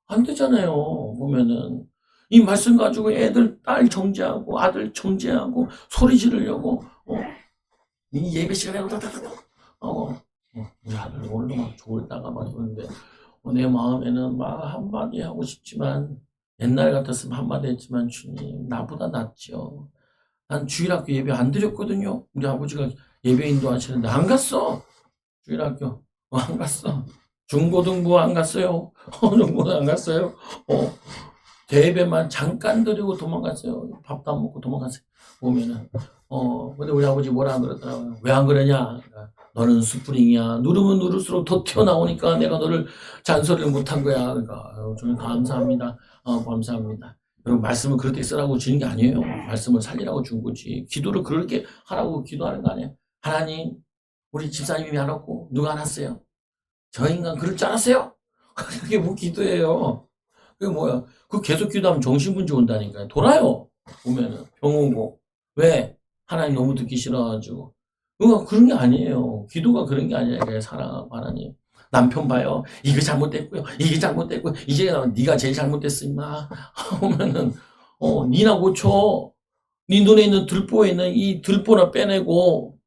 안 되잖아요. 보면은 이 말씀 가지고 애들 딸 정죄하고 아들 정죄하고 소리 지르려고 이 예배 시간에 우리 아들 오늘도 막 졸다가 막 이러는데 내 마음에는 막 한마디 하고 싶지만 옛날 같았으면 한마디 했지만 주님 나보다 낫죠. 난 주일학교 예배 안 드렸거든요. 우리 아버지가 예배 인도하시는데 안 갔어. 주일학교 안 갔어. 중고등부 안 갔어요. 중고등 안 갔어요. 대예배만 잠깐 드리고 도망갔어요. 밥도 안 먹고 도망갔어요. 보면은 근데 우리 아버지 뭐라 그러더라고요. 왜 안 그러냐? 너는 스프링이야. 누르면 누를수록 더 튀어나오니까 내가 너를 잔소리를 못한 거야. 그러니까 저는 감사합니다. 감사합니다. 여러분 말씀을 그렇게 쓰라고 주는 게 아니에요. 말씀을 살리라고 준 거지. 기도를 그렇게 하라고 기도하는 거 아니에요. 하나님 우리 집사님이 안 왔고 누가 안 왔어요? 저 인간 그럴 줄 알았어요? 그게 뭐 기도예요. 그게 뭐야. 그 계속 기도하면 정신분지 온다니까요. 돌아요. 보면은 병 오고. 왜? 하나님 너무 듣기 싫어가지고. 그런 게 아니에요. 기도가 그런 게 아니라 사랑하고 하나님. 남편 봐요. 이게 잘못됐고요. 이게 잘못됐고요. 이제 네가 제일 잘못됐어 임마. 하면은 니나 고쳐. 네 눈에 있는 들보에 있는 이 들보나 빼내고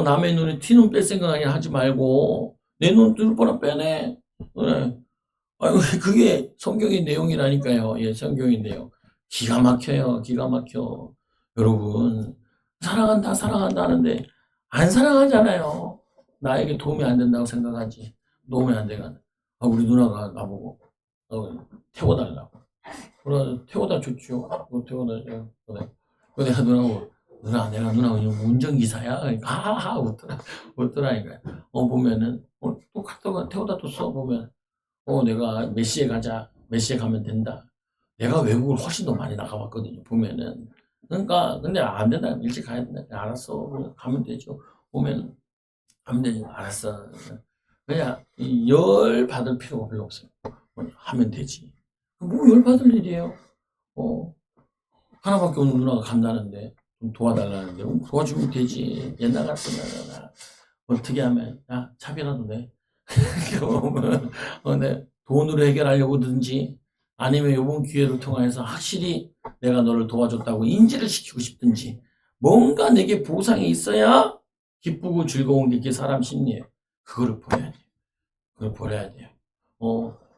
남의 눈에 티눈 뺄 생각 하지 말고 내 눈 들보나 빼내. 그래. 그게 성경의 내용이라니까요. 예, 성경의 내용. 기가 막혀요. 기가 막혀. 여러분 사랑한다 하는데 안 사랑하잖아요. 나에게 도움이 안 된다고 생각하지. 도움이 안 되가. 우리 누나가 나보고 태워달라고. 그래 태워다 줬죠. 태워다 줘. 그래. 내가 누나하고, 내가 누나하고 운전기사야. 그러니까, 하하하, 웃더라니까. 보면은, 또 카톡 태워다 뒀어, 보면. 내가 몇 시에 가자. 몇 시에 가면 된다. 내가 외국을 훨씬 더 많이 나가봤거든요, 보면은. 그러니까, 근데 안 된다. 일찍 가야 된다. 알았어. 가면 되죠. 보면, 가면 되죠. 알았어. 그냥, 열 받을 필요가 별로 없어요. 하면 되지. 뭐 열 받을 일이에요. 어, 하나밖에 없는 누나가 간다는데, 좀 도와달라는데, 도와주면 되지. 옛날 같으면, 어떻게 하면, 야, 차비라도 내. 내 돈으로 해결하려고든지, 아니면 이번 기회를 통해서 확실히 내가 너를 도와줬다고 인지를 시키고 싶든지, 뭔가 내게 보상이 있어야 기쁘고 즐거운 게 이게 사람 심리예요. 그거를 버려야 돼요. 그걸 버려야 돼요.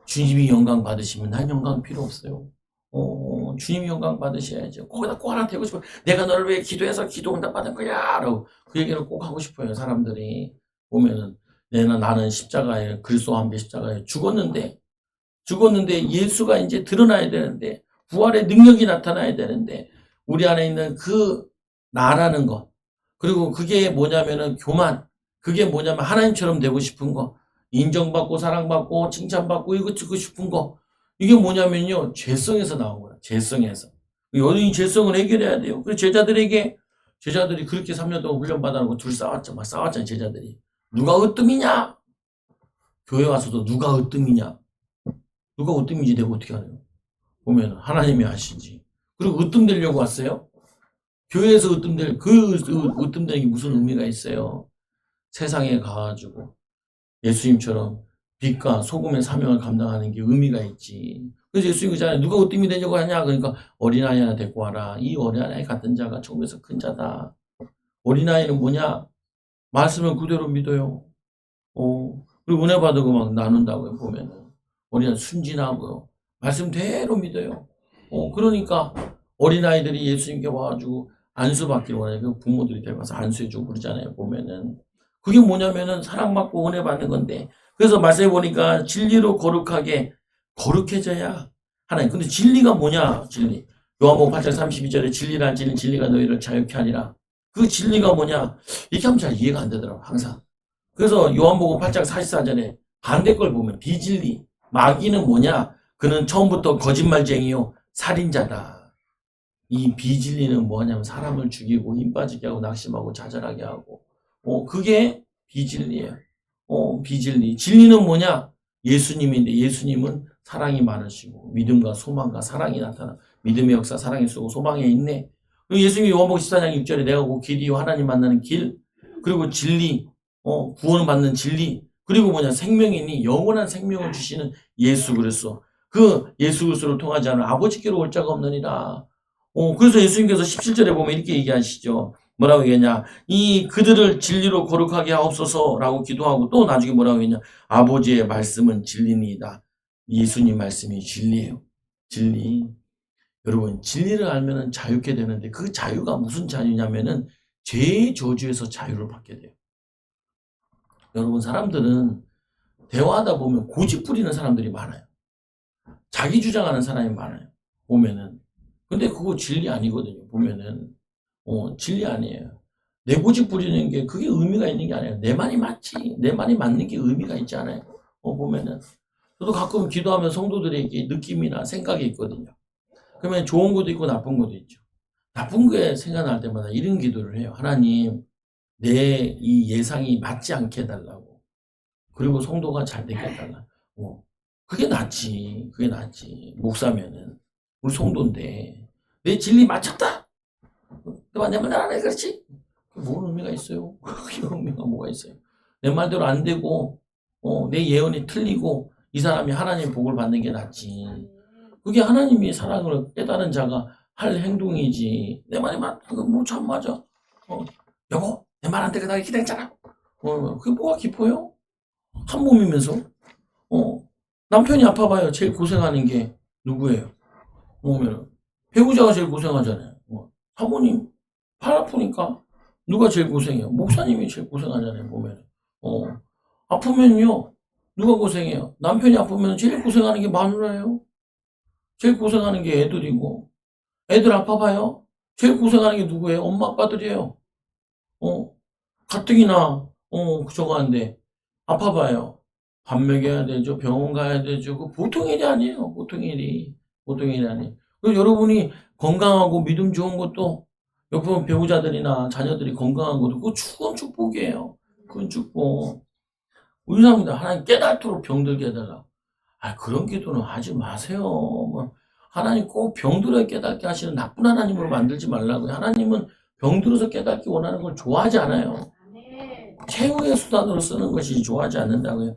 주님이 영광 받으시면 난 영광 필요 없어요. 주님이 영광 받으셔야죠. 거기다 꼭 하나 되고 싶어요. 내가 너를 위해 기도해서 기도 응답 받은 거야. 라고 그 얘기를 꼭 하고 싶어요. 사람들이 보면은 나는 십자가에 그리스도 함께 십자가에 죽었는데 예수가 이제 드러나야 되는데 부활의 능력이 나타나야 되는데 우리 안에 있는 그 나라는 거 그리고 그게 뭐냐면은 교만 그게 뭐냐면 하나님처럼 되고 싶은 거 인정받고 사랑받고 칭찬받고 이거 듣고 싶은 거 이게 뭐냐면요 죄성에서 나온 거야. 죄성에서 여전히 죄성을 해결해야 돼요. 그 제자들이 그렇게 3년 동안 훈련받아놓고 둘 싸웠죠. 막 싸웠잖아요. 제자들이 누가 으뜸이냐 교회 와서도 누가 으뜸이냐 누가 으뜸인지 내가 어떻게 알아요? 보면 하나님이 아시지. 그리고 으뜸되려고 왔어요? 교회에서 으뜸되는 게 무슨 의미가 있어요? 세상에 가가지고 예수님처럼 빛과 소금의 사명을 감당하는 게 의미가 있지. 그래서 예수님 그잖아요. 누가 으뜸이 되려고 하냐? 그러니까 어린아이 하나 데리고 와라. 이 어린아이 같은 자가 천국에서 큰 자다. 어린아이는 뭐냐? 말씀을 그대로 믿어요. 그리고 은혜 받고 막 나눈다고요, 보면은. 어린아이 순진하고요. 말씀대로 믿어요. 그러니까 어린아이들이 예수님께 와가지고 안수받기를 원해요. 그 부모들이 데려가서 안수해주고 그러잖아요, 보면은. 그게 뭐냐면은 사랑받고 은혜 받는 건데. 그래서 말씀해 보니까 진리로 거룩해져야 하나님. 근데 진리가 뭐냐, 진리. 요한복음 8장 32절에 진리란 진리가 너희를 자유케 하리라. 그 진리가 뭐냐? 이렇게 하면 잘 이해가 안 되더라고, 항상. 그래서 요한복음 8장 44절에 반대 걸 보면 비진리, 마귀는 뭐냐? 그는 처음부터 거짓말쟁이요, 살인자다. 이 비진리는 뭐냐면 사람을 죽이고 힘 빠지게 하고 낙심하고 좌절하게 하고 그게 비진리예요. 비진리. 진리는 뭐냐? 예수님인데 예수님은 사랑이 많으시고 믿음과 소망과 사랑이 나타나 믿음의 역사 사랑이 쓰고 소망에 있네. 그리고 예수님이 요한복음 14장 6절에 내가 그 길이요 하나님 만나는 길 그리고 진리 구원을 받는 진리 그리고 뭐냐 생명이니 영원한 생명을 주시는 예수 그리스도 그 예수 그리스도를 통하지 않은 아버지께로 올 자가 없느니라. 그래서 예수님께서 17절에 보면 이렇게 얘기하시죠. 뭐라고 얘기하냐 이 그들을 진리로 거룩하게 하옵소서라고 기도하고 또 나중에 뭐라고 했냐 아버지의 말씀은 진리니이다. 예수님 말씀이 진리예요. 진리. 여러분 진리를 알면 자유케 되는데 그 자유가 무슨 자유냐면은 죄의 저주에서 자유를 받게 돼요. 여러분 사람들은 대화하다 보면 고집 부리는 사람들이 많아요. 자기 주장하는 사람이 많아요. 보면은. 근데 그거 진리 아니거든요. 보면은. 진리 아니에요. 내 고집 부리는 게 그게 의미가 있는 게 아니에요. 내 말이 맞지. 내 말이 맞는 게 의미가 있지 않아요. 보면은. 저도 가끔 기도하면 성도들에게 느낌이나 생각이 있거든요. 그러면 좋은 것도 있고 나쁜 것도 있죠. 나쁜 게 생각날 때마다 이런 기도를 해요. 하나님, 내 이 예상이 맞지 않게 해달라고. 그리고 성도가 잘 되게 해달라. 그게 낫지. 그게 낫지. 목사면은. 우리 성도인데. 내 진리 맞췄다! 너가 내 말대로 안 해, 그렇지? 그게 뭔 의미가 있어요? 그게 의미가 뭐가 있어요? 내 말대로 안 되고, 내 예언이 틀리고, 이 사람이 하나님 복을 받는 게 낫지. 그게 하나님이 사랑을 깨달은 자가 할 행동이지. 내 말이 뭐 참 맞아. 여보, 내 말 안 되게 기다렸잖아. 그게 뭐가 깊어요? 한 몸이면서. 남편이 아파봐요. 제일 고생하는 게 누구예요? 보면 배우자가 제일 고생하잖아요. 사모님 팔 아프니까 누가 제일 고생해요? 목사님이 제일 고생하잖아요. 보면 아프면요 누가 고생해요? 남편이 아프면 제일 고생하는 게 마누라예요. 제일 고생하는 게 애들이고 애들 아파봐요. 제일 고생하는 게 누구예요? 엄마 아빠들이에요. 가뜩이나 저거 하는데 아파봐요. 밥 먹여야 되죠. 병원 가야 되죠. 그 보통 일이 아니에요. 보통 일이 아니에요. 그리고 여러분이 건강하고 믿음 좋은 것도 옆에 보면 배우자들이나 자녀들이 건강한 것도 그거 큰 축복이에요. 큰 축복. 우리 사람들 하나님 깨닫도록 병들게 해달라. 그런 기도는 하지 마세요. 뭐 하나님 꼭 병들어 깨닫게 하시는 나쁜 하나님으로 만들지 말라고요. 하나님은 병들어서 깨닫기 원하는 걸 좋아하지 않아요. 최후의 수단으로 쓰는 것이 좋아하지 않는다고요.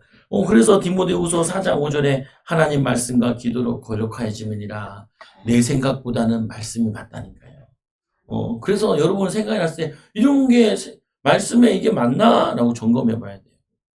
그래서 디모데후서 4장 5절에 하나님 말씀과 기도로 거룩해지느니라. 내 생각보다는 말씀이 맞다니까요. 그래서 여러분 생각이 났을 때 이런 게 말씀에 이게 맞나? 라고 점검해 봐야 돼요.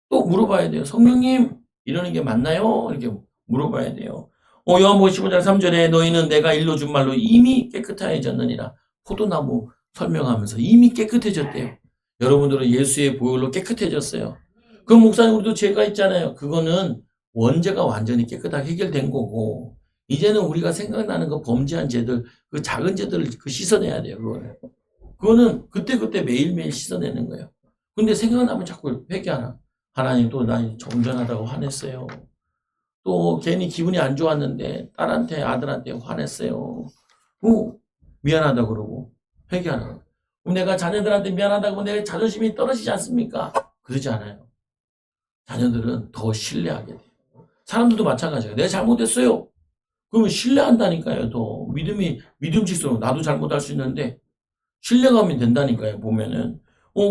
또 물어봐야 돼요. 성령님 이러는 게 맞나요? 이렇게 물어봐야 돼요. 요한복음 15장 3절에 너희는 내가 일러준 말로 이미 깨끗해졌느니라. 포도나무 설명하면서 이미 깨끗해졌대요. 여러분들은 예수의 보혈로 깨끗해졌어요. 그 목사님 우리도 죄가 있잖아요. 그거는 원죄가 완전히 깨끗하게 해결된 거고 이제는 우리가 생각나는 그 범죄한 죄들 그 작은 죄들을 씻어내야 돼요. 그거는 그때그때 매일매일 씻어내는 거예요. 근데 생각나면 자꾸 회개하나. 하나님 또 나 정전하다고 화냈어요. 또 괜히 기분이 안 좋았는데 딸한테 아들한테 화냈어요. 미안하다 그러고 회개하는 거예요. 그럼 내가 자녀들한테 미안하다고 내 자존심이 떨어지지 않습니까? 그러지 않아요. 자녀들은 더 신뢰하게 돼요. 사람들도 마찬가지예요. 내가 잘못했어요. 그러면 신뢰한다니까요. 더 믿음직스러워. 나도 잘못할 수 있는데 신뢰감이 된다니까요. 보면은.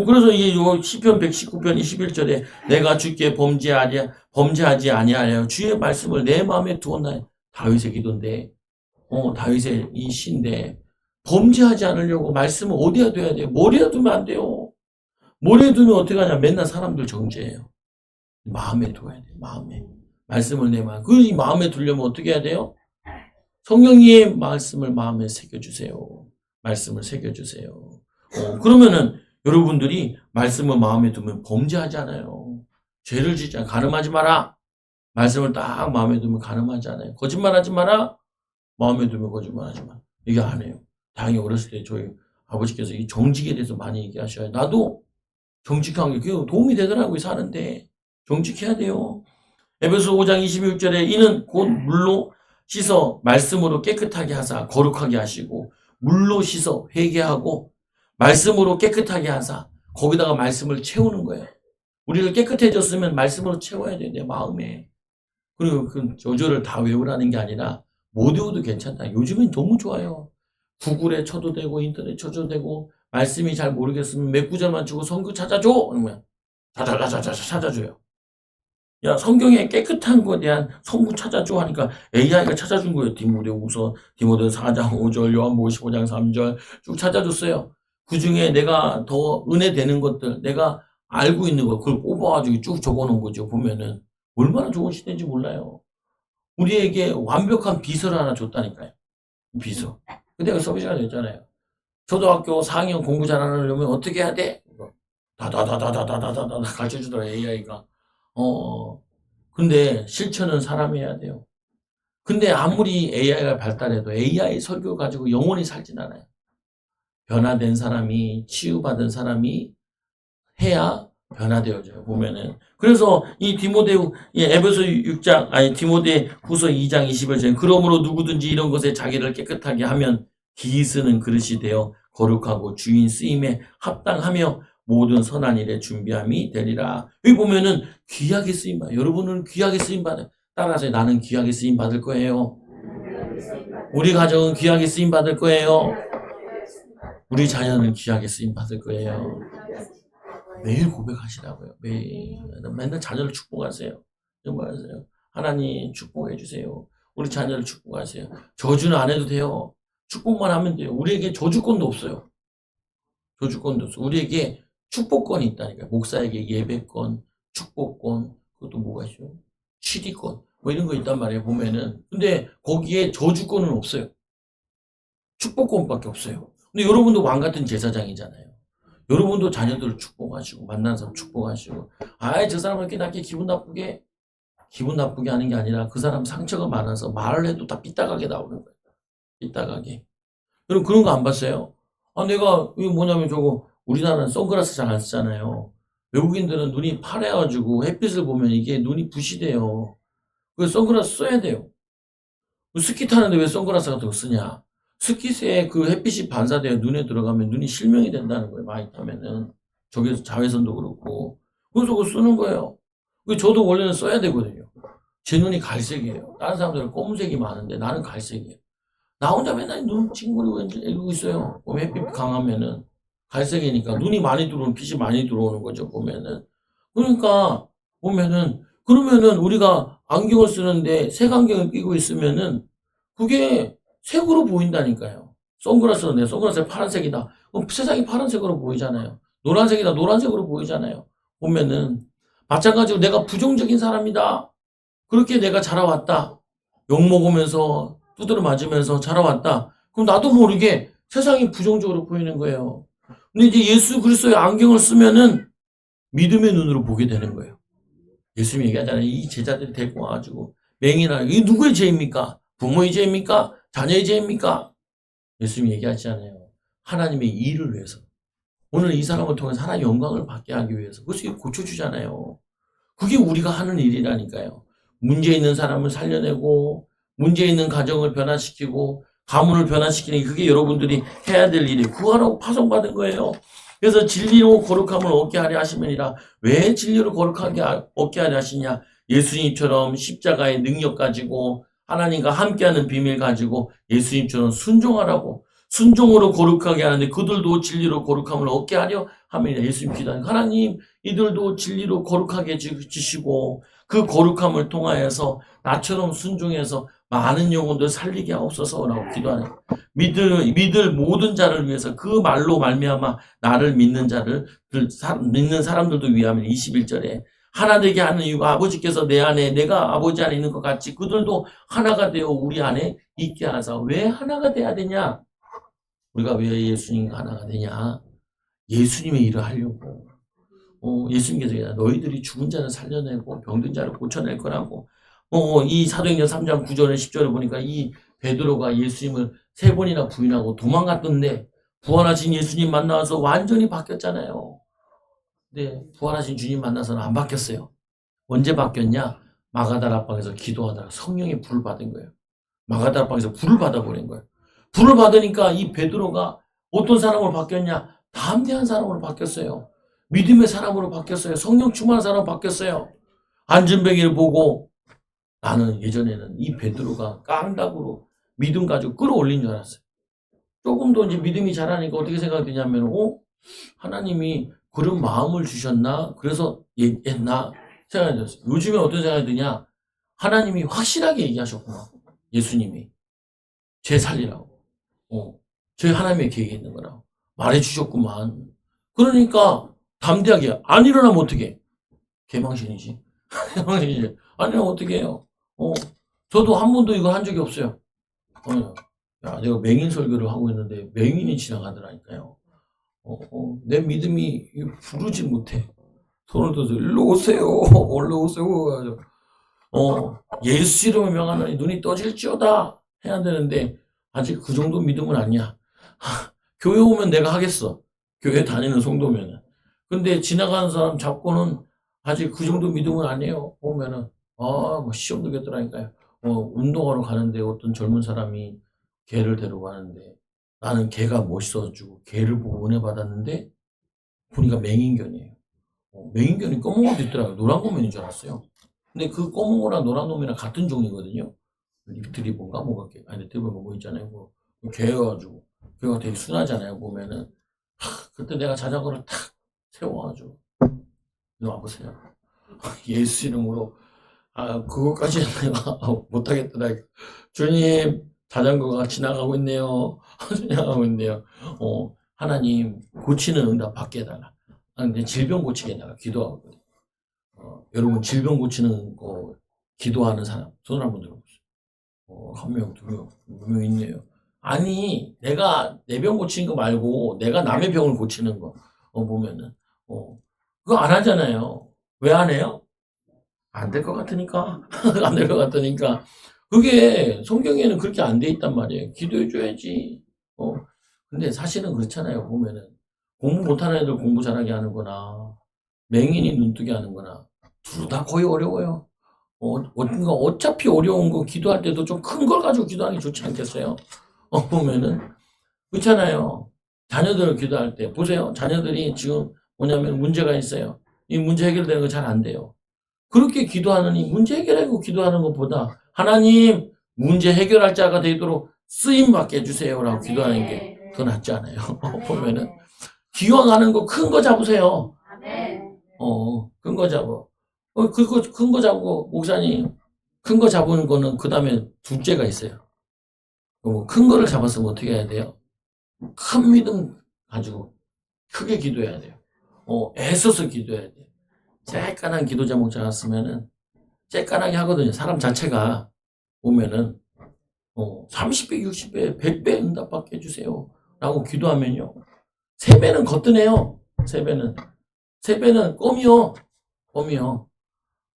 그래서 이게 요 시편 119편 21절에 내가 주께 범죄하지 아니하여 주의 말씀을 내 마음에 두었나요? 다윗의 기도인데, 다윗의 이 시인데 범죄하지 않으려고 말씀을 어디에 둬야 돼요? 머리에 두면 안 돼요. 머리에 두면 어떻게 하냐? 맨날 사람들 정죄해요. 마음에 둬야 돼요. 마음에. 말씀을 내 마음. 이 마음에 두려면 어떻게 해야 돼요? 성령의 말씀을 마음에 새겨주세요. 말씀을 새겨주세요. 그러면은 여러분들이 말씀을 마음에 두면 범죄하지 않아요. 죄를 짓지 않아요. 가늠하지 마라. 말씀을 딱 마음에 두면 가늠하지 않아요. 거짓말하지 마라. 마음에 두면 거짓말하지 마. 이게 안 해요. 다행히 어렸을 때 저희 아버지께서 이 정직에 대해서 많이 얘기하셔요. 나도 정직한 게 그게 도움이 되더라고요. 사는데 정직해야 돼요. 에베소 5장 26절에 이는 곧 물로 씻어 말씀으로 깨끗하게 하사 거룩하게 하시고 물로 씻어 회개하고 말씀으로 깨끗하게 하사 거기다가 말씀을 채우는 거예요. 우리를 깨끗해졌으면 말씀으로 채워야 돼요. 내 마음에. 그리고 그 저절을 다 외우라는 게 아니라 못 외워도 괜찮다. 요즘엔 너무 좋아요. 구글에 쳐도 되고 인터넷 쳐도 되고 말씀이 잘 모르겠으면 몇 구절만 주고 성경 찾아줘. 그러면 자자자자자 찾아줘요. 야, 성경에 깨끗한 거에 대한 성구 찾아줘 하니까 AI가 찾아준 거예요. 디모데후서 4장 5절, 요한복음 15장 3절 쭉 찾아줬어요. 그 중에 내가 더 은혜 되는 것들, 내가 알고 있는 거, 그걸 뽑아가지고 쭉 적어놓은 거죠. 보면은 얼마나 좋은 시대인지 몰라요. 우리에게 완벽한 비서를 하나 줬다니까요. 비서. 근데 그 서비스가 됐잖아요. 초등학교 4학년 공부 잘하려면 어떻게 해야 돼? 다다다다다다다다다 가르쳐주더라 AI가. 근데 실천은 사람이 해야 돼요. 근데 아무리 AI가 발달해도 AI 설교 가지고 영원히 살진 않아요. 변화된 사람이, 치유받은 사람이 해야 변화되어져요. 보면은. 그래서 이 에베소 6장, 디모데후서 2장 21절 그러므로 누구든지 이런 것에 자기를 깨끗하게 하면 기 쓰는 그릇이 되어 거룩하고 주인 쓰임에 합당하며 모든 선한 일에 준비함이 되리라. 여기 보면은 귀하게 쓰임 받아요. 여러분은 귀하게 쓰임 받아요. 따라서 나는 귀하게 쓰임 받을 거예요. 우리 가정은 귀하게 쓰임 받을 거예요. 우리 자녀는 귀하게 쓰임 받을 거예요. 매일 고백하시라고요. 매일. 맨날 자녀를 축복하세요. 정말 하세요. 하나님 축복해 주세요. 우리 자녀를 축복하세요. 저주는 안 해도 돼요. 축복만 하면 돼요. 우리에게 저주권도 없어요. 저주권도 없어요. 우리에게 축복권이 있다니까요. 목사에게 예배권, 축복권, 그것도 뭐가 있어요? 취리권, 뭐 이런 거 있단 말이에요. 보면은. 근데 거기에 저주권은 없어요. 축복권밖에 없어요. 근데 여러분도 왕 같은 제사장이잖아요. 여러분도 자녀들을 축복하시고 만나는 사람 축복하시고 저 사람은 이렇게 나게 기분 나쁘게 하는 게 아니라 그 사람 상처가 많아서 말을 해도 다 삐딱하게 나오는 거예요. 삐딱하게. 여러분 그런 거 안 봤어요? 내가, 이거 뭐냐면 저거, 우리나라는 선글라스 잘 안 쓰잖아요. 외국인들은 눈이 파래가지고 햇빛을 보면 이게 눈이 부시대요. 그래서 선글라스 써야 돼요. 스키 타는데 왜 선글라스 같은 거 쓰냐? 스키스에 그 햇빛이 반사되어 눈에 들어가면 눈이 실명이 된다는 거예요. 많이 타면은. 저기서 자외선도 그렇고. 그래서 그거 쓰는 거예요. 저도 원래는 써야 되거든요. 제 눈이 갈색이에요. 다른 사람들은 검은색이 많은데 나는 갈색이에요. 나 혼자 맨날 눈 찡그리고 이러고 있어요. 햇빛 강하면은. 갈색이니까 눈이 많이 들어오는, 빛이 많이 들어오는 거죠, 보면은. 그러니까, 보면은, 그러면은 우리가 안경을 쓰는데 색안경을 끼고 있으면은 그게 색으로 보인다니까요. 선글라스는 내 선글라스가 파란색이다. 그럼 세상이 파란색으로 보이잖아요. 노란색이다. 노란색으로 보이잖아요. 보면은. 마찬가지로 내가 부정적인 사람이다. 그렇게 내가 자라왔다. 욕먹으면서 두드려 맞으면서 자라왔다. 그럼 나도 모르게 세상이 부정적으로 보이는 거예요. 근데 이제 예수 그리스도의 안경을 쓰면은 믿음의 눈으로 보게 되는 거예요. 예수님이 얘기하잖아요. 이 제자들이 데리고 와가지고 맹인아, 이게 누구의 죄입니까? 부모의 죄입니까? 자녀의 죄입니까? 예수님이 얘기하잖아요. 하나님의 일을 위해서. 오늘 이 사람을 통해서 하나님의 영광을 받게 하기 위해서. 그래서 고쳐주잖아요. 그게 우리가 하는 일이라니까요. 문제 있는 사람을 살려내고 문제 있는 가정을 변화시키고 가문을 변화시키는 게 그게 여러분들이 해야 될 일이에요. 구하라고 파송받은 거예요. 그래서 진리로 거룩함을 얻게 하려 하심이니라. 왜 진리로 거룩하게 얻게 하려 하시냐? 예수님처럼 십자가의 능력 가지고 하나님과 함께하는 비밀 가지고 예수님처럼 순종하라고. 순종으로 거룩하게 하는데 그들도 진리로 거룩함을 얻게 하려 하면 예수님 기도하는 하나님 이들도 진리로 거룩하게 지시고 그 거룩함을 통하여서 나처럼 순종해서 많은 영혼들 살리게 하옵소서라고 기도하는 믿을 모든 자를 위해서 그 말로 말미암아 나를 믿는 자를 믿는 사람들도 위하면 21절에 하나 되게 하는 이유가 아버지께서 내 안에 내가 아버지 안에 있는 것 같이 그들도 하나가 되어 우리 안에 있게 하사. 왜 하나가 돼야 되냐? 우리가 왜 예수님과 하나가 되냐? 예수님의 일을 하려고. 예수님께서 너희들이 죽은 자를 살려내고 병든 자를 고쳐낼 거라고. 이 사도행전 3장 9절에 10절에 보니까 이 베드로가 예수님을 3번이나 부인하고 도망갔던데 부활하신 예수님 만나서 완전히 바뀌었잖아요. 근데 부활하신 주님 만나서는 안 바뀌었어요. 언제 바뀌었냐? 마가다라 방에서 기도하다가 성령의 불을 받은 거예요. 마가다라 방에서 불을 받아버린 거예요. 불을 받으니까 이 베드로가 어떤 사람으로 바뀌었냐? 담대한 사람으로 바뀌었어요. 믿음의 사람으로 바뀌었어요. 성령 충만한 사람으로 바뀌었어요. 안전뱅이를 보고 나는 예전에는 이 베드로가 깡다구로 믿음 가지고 끌어올린 줄 알았어요. 조금 더 이제 믿음이 자라니까 어떻게 생각되냐면, 하나님이 그런 마음을 주셨나? 그래서 얘기했나? 생각이 들었어요. 요즘에 어떤 생각이 드냐? 하나님이 확실하게 얘기하셨구나. 예수님이. 죄 살리라고. 저희 하나님의 계획이 있는 거라고. 말해주셨구만. 그러니까 담대하게 안 일어나면 어떡해? 개망신이지. 개망신이지. 안 일어나면 어떻게 해요? 저도 한 번도 이거 한 적이 없어요. 야, 내가 맹인 설교를 하고 있는데 맹인이 지나가더라니까요. 내 믿음이 부르지 못해. 손을 들어서 일로 오세요. 얼른 오세요. 예수 이름을 명하노니 눈이 떠질지어다 해야 되는데 아직 그 정도 믿음은 아니야. 교회 오면 내가 하겠어. 교회 다니는 성도면은. 근데 지나가는 사람 잡고는 아직 그 정도 믿음은 아니에요. 보면은 뭐 시험도 겠더라니까요. 운동하러 가는데 어떤 젊은 사람이 개를 데려가는데 나는 개가 멋있어가지고 개를 보고 은혜 받았는데 보니까 맹인견이에요. 맹인견이 검은 것도 있더라고요. 노란 곰인인 줄 알았어요. 근데 그 검은 거랑 노란 놈이랑 같은 종이거든요. 리트리버인가 뭐가 아니 리트리버가 뭐 있잖아요. 뭐 개여가지고 걔가 되게 순하잖아요. 보면은 그때 내가 자전거를 탁 세워가지고 이리 와보세요. 예수 이름으로 그거까지는 내가 못하겠더라. 주님 자전거가 지나가고 있네요. 지나가고 있네요. 하나님 고치는 응답 받게 해달라. 근데 질병 고치게 해달라. 기도하거든요. 여러분 질병 고치는 거 기도하는 사람 손을 한번 들어보세요. 한 명, 두 명, 몇 명 있네요. 아니 내가 내 병 고치는 거 말고 내가 남의 병을 고치는 거 보면은 그거 안 하잖아요. 왜 안 해요? 안 될 것 같으니까. 안 될 것 같으니까. 그게 성경에는 그렇게 안 돼 있단 말이에요. 기도해 줘야지. 근데 사실은 그렇잖아요. 보면은 공부 못하는 애들 공부 잘하게 하는 거나 맹인이 눈뜨게 하는 거나 둘 다 거의 어려워요. 그러니까 어차피 어려운 거 기도할 때도 좀 큰 걸 가지고 기도하는 게 좋지 않겠어요? 보면은 그렇잖아요. 자녀들 기도할 때 보세요. 자녀들이 지금 뭐냐면 문제가 있어요. 이 문제 해결되는 거 잘 안 돼요. 그렇게 기도하느니 문제 해결하고 기도하는 것보다 하나님 문제 해결할 자가 되도록 쓰임 받게 해주세요라고 기도하는 게 더 낫지 않아요? 보면은 기왕하는 거 큰 거 잡으세요. 큰 거 잡어. 그거 큰 거 잡고 목사님 큰 거 잡은 거는 그 다음에 둘째가 있어요. 큰 거를 잡았으면 어떻게 해야 돼요? 큰 믿음 가지고 크게 기도해야 돼요. 애써서 기도해야 돼요. 쬐깐한 기도 제목 잡았으면은 쬐깐하게 하거든요. 사람 자체가 보면은 30배, 60배, 100배 응답받게 해주세요. 라고 기도하면요. 3배는 거뜬해요. 3배는 껌이요.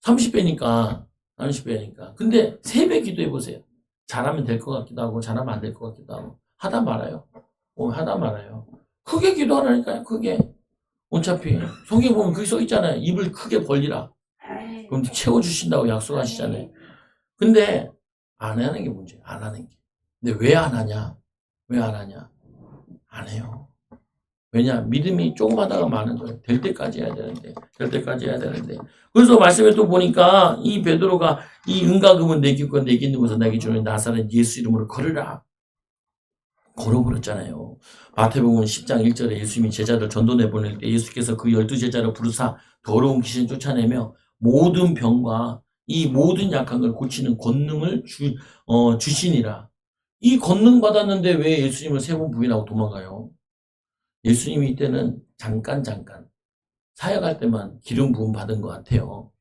30배니까, 30배니까. 근데 3배 기도해보세요. 잘하면 될 것 같기도 하고, 잘하면 안 될 것 같기도 하고. 하다 말아요. 하다 말아요. 크게 기도하라니까요, 크게. 어차피. 성경 보면 그게 써 있잖아요. 입을 크게 벌리라. 그럼 채워주신다고 약속하시잖아요. 근데, 안 하는 게 문제예요. 안 하는 게. 근데 왜 안 하냐? 안 해요. 왜냐? 믿음이 조금 하다가 많은 거예요. 될 때까지 해야 되는데. 그래서 말씀에 또 보니까 이 베드로가 이 은과 금은 내 기껏 내게 있는 것을 내게 주는 나사렛 예수 이름으로 걸으라. 걸어버렸잖아요. 마태복음 10장 1절에 예수님이 제자들 전도내 보낼 때 예수께서 그 12제자를 부르사 더러운 귀신 쫓아내며 모든 병과 이 모든 약한 걸 고치는 권능을 주시니라. 이 권능 받았는데 왜 예수님을 3번 부인하고 도망가요? 예수님이 이때는 잠깐 사역할 때만 기름 부음 받은 것 같아요.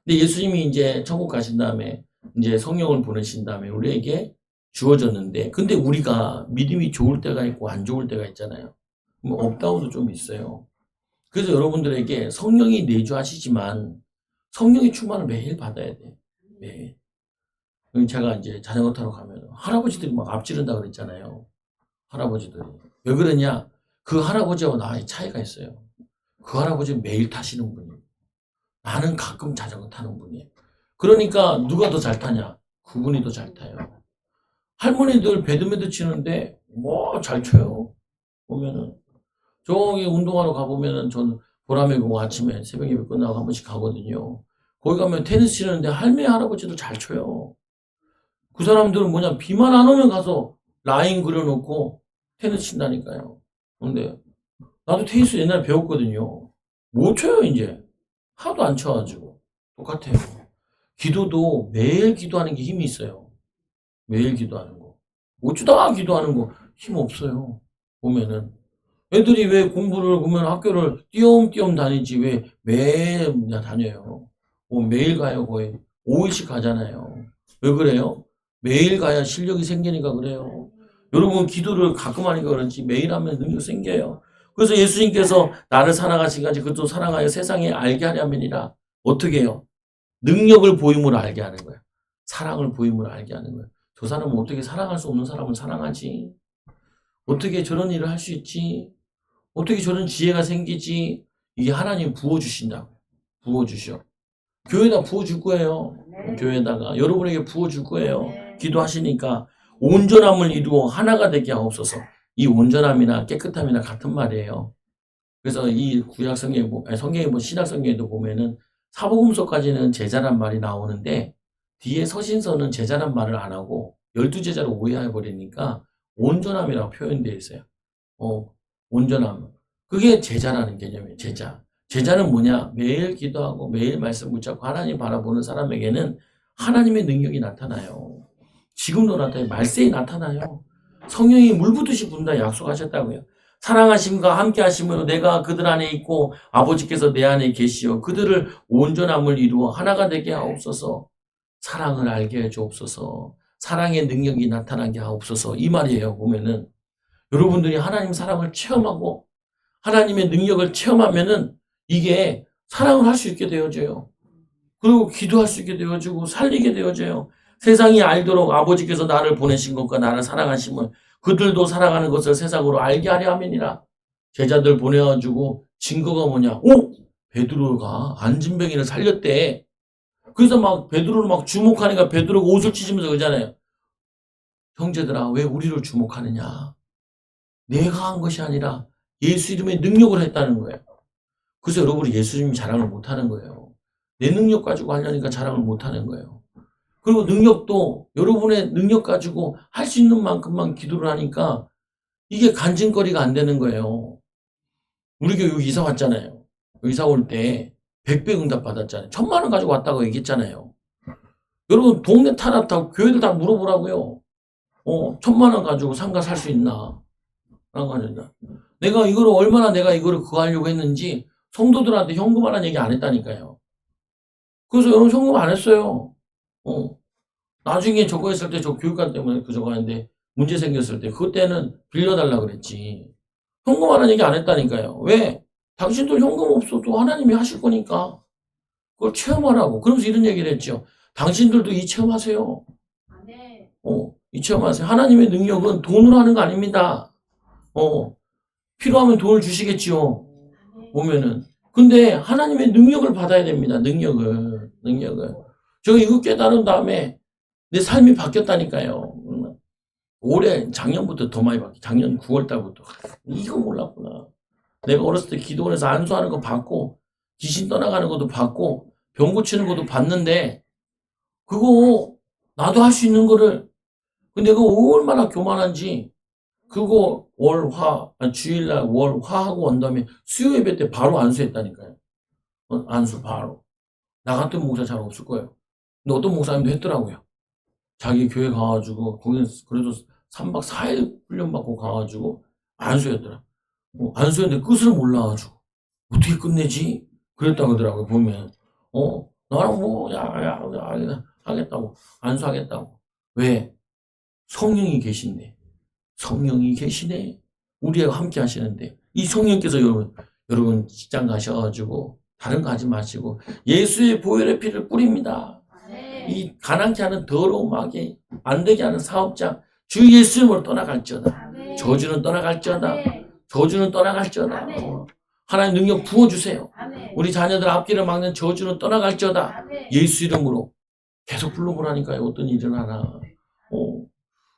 근데 예수님이 이제 천국 가신 다음에 이제 성령을 보내신 다음에 우리에게 주어졌는데, 근데 우리가 믿음이 좋을 때가 있고 안 좋을 때가 있잖아요. 업다운도 좀 있어요. 그래서 여러분들에게 성령이 내주하시지만 성령의 충만을 매일 받아야 돼. 매일. 제가 이제 자전거 타러 가면 할아버지들이 막 앞지른다 그랬잖아요. 할아버지들이. 왜 그러냐? 그 할아버지와 나의 차이가 있어요. 그 할아버지는 매일 타시는 분이에요. 나는 가끔 자전거 타는 분이에요. 그러니까 누가 더 잘 타냐? 그분이 더 잘 타요. 할머니들 배드민턴 치는데 뭐 잘 쳐요. 보면은 저기 운동하러 가보면은 저는 보라매 공원 아침에 새벽 예배 끝나고 한 번씩 가거든요. 거기 가면 테니스 치는데 할매 할아버지도 잘 쳐요. 그 사람들은 뭐냐, 비만 안 오면 가서 라인 그려놓고 테니스 친다니까요. 근데 나도 테니스 옛날에 배웠거든요. 못 쳐요 이제. 하도 안 쳐가지고. 똑같아요. 기도도 매일 기도하는 게 힘이 있어요. 매일 기도하는 거. 어쩌다가 기도하는 거 힘 없어요. 보면은 애들이 왜 공부를 보면 학교를 띄엄띄엄 다니지 왜 매일 다녀요. 매일 가요. 거의 5일씩 가잖아요. 왜 그래요? 매일 가야 실력이 생기니까 그래요. 여러분 기도를 가끔 하니까 그런지 매일 하면 능력 생겨요. 그래서 예수님께서 나를 사랑하신 까지 그것도 사랑하여 세상에 알게 하려면이라. 어떻게 해요? 능력을 보임으로 알게 하는 거예요. 사랑을 보임으로 알게 하는 거예요. 저 사람은 어떻게 사랑할 수 없는 사람을 사랑하지? 어떻게 저런 일을 할 수 있지? 어떻게 저런 지혜가 생기지? 이게 하나님 부어주신다고요. 부어주셔. 교회에다 부어줄 거예요. 교회에다가 여러분에게 부어줄 거예요. 기도하시니까 온전함을 이루어 하나가 되게 하옵소서. 이 온전함이나 깨끗함이나 같은 말이에요. 그래서 이 구약 성경에 신약 성경에도 보면은 사복음서까지는 제자란 말이 나오는데 뒤에 서신서는 제자란 말을 안 하고 12제자로 오해해 버리니까 온전함이라고 표현되어 있어요. 온전함. 그게 제자라는 개념이에요. 제자. 제자는 뭐냐? 매일 기도하고 매일 말씀 붙잡고 하나님 바라보는 사람에게는 하나님의 능력이 나타나요. 지금도 나타나요. 말세에 나타나요. 성령이 물 붓듯이 분다 약속하셨다고요. 사랑하심과 함께 하심으로 내가 그들 안에 있고 아버지께서 내 안에 계시어 그들을 온전함을 이루어 하나가 되게 하옵소서. 사랑을 알게 해 주옵소서. 사랑의 능력이 나타나게 하옵소서. 이 말이에요. 보면은 여러분들이 하나님 사랑을 체험하고 하나님의 능력을 체험하면은 이게 사랑을 할 수 있게 되어져요. 그리고 기도할 수 있게 되어지고 살리게 되어져요. 세상이 알도록 아버지께서 나를 보내신 것과 나를 사랑하심을 그들도 살아가는 것을 세상으로 알게 하려 함이니라. 제자들 보내가지고 증거가 뭐냐? 오! 베드로가 안진뱅이를 살렸대. 그래서 막 베드로를 막 주목하니까 베드로가 옷을 찢으면서 그러잖아요. 형제들아, 왜 우리를 주목하느냐? 내가 한 것이 아니라 예수 이름의 능력을 했다는 거예요. 그래서 여러분이 예수 이름 자랑을 못하는 거예요. 내 능력 가지고 하려니까 자랑을 못하는 거예요. 그리고 능력도 여러분의 능력 가지고 할 수 있는 만큼만 기도를 하니까 이게 간증거리가 안 되는 거예요. 우리 교회 여기 이사 왔잖아요. 이사 올 때 100배 응답 받았잖아요. 1000만 원 가지고 왔다고 얘기했잖아요. 여러분 동네 타놨다고 교회들 다 물어보라고요. 1000만 원 가지고 상가 살 수 있나? 내가 이거를 얼마나 내가 이거를 그거 하려고 했는지 성도들한테 현금하라는 얘기 안 했다니까요. 그래서 여러분 현금 안 했어요. 나중에 저거 했을 때 저 교육관 때문에 그 저거 하는데 문제 생겼을 때 그때는 빌려달라 그랬지. 현금하라는 얘기 안 했다니까요. 왜? 당신들 현금 없어도 하나님이 하실 거니까 그걸 체험하라고. 그러면서 이런 얘기를 했죠. 당신들도 이 체험하세요. 이 체험하세요. 하나님의 능력은 돈으로 하는 거 아닙니다. 필요하면 돈을 주시겠지요. 보면은. 근데 하나님의 능력을 받아야 됩니다. 능력을. 제가 이거 깨달은 다음에 내 삶이 바뀌었다니까요. 올해 작년부터 더 많이 바뀌었. 작년 9월 달부터 이거 몰랐구나. 내가 어렸을 때 기도원에서 안수하는 거 받고 귀신 떠나가는 것도 받고 병 고치는 것도 받는데 그거 나도 할 수 있는 거를 근데 그거 얼마나 교만한지 그거 주일날 화하고 온 다음에 수요 예배 때 바로 안수했다니까요. 안수 바로. 나 같은 목사 잘 없을 거예요. 근데 어떤 목사님도 했더라고요. 자기 교회 가가지고 거기 그래도 3박 4일 훈련받고 가가지고 안수했더라. 안수했는데 끝을 몰라가지고 어떻게 끝내지? 그랬다고 하더라고요. 보면 나랑 뭐 하겠다고 안수하겠다고. 왜? 성령이 계신데 성령이 계시네. 우리와 함께 하시는데 이 성령께서 여러분 직장 가셔가지고 다른 거 하지 마시고 예수의 보혈의 피를 뿌립니다. 이 가난케 하는 더러운 마귀 안 되게 하는 사업장 주 예수 이름으로 떠나갈지어다. 저주는 떠나갈지어다. 저주는 떠나갈지어다. 하나님 능력 부어주세요. 우리 자녀들 앞길을 막는 저주는 떠나갈지어다. 예수 이름으로 계속 불러보라니까요. 어떤 일을 하나.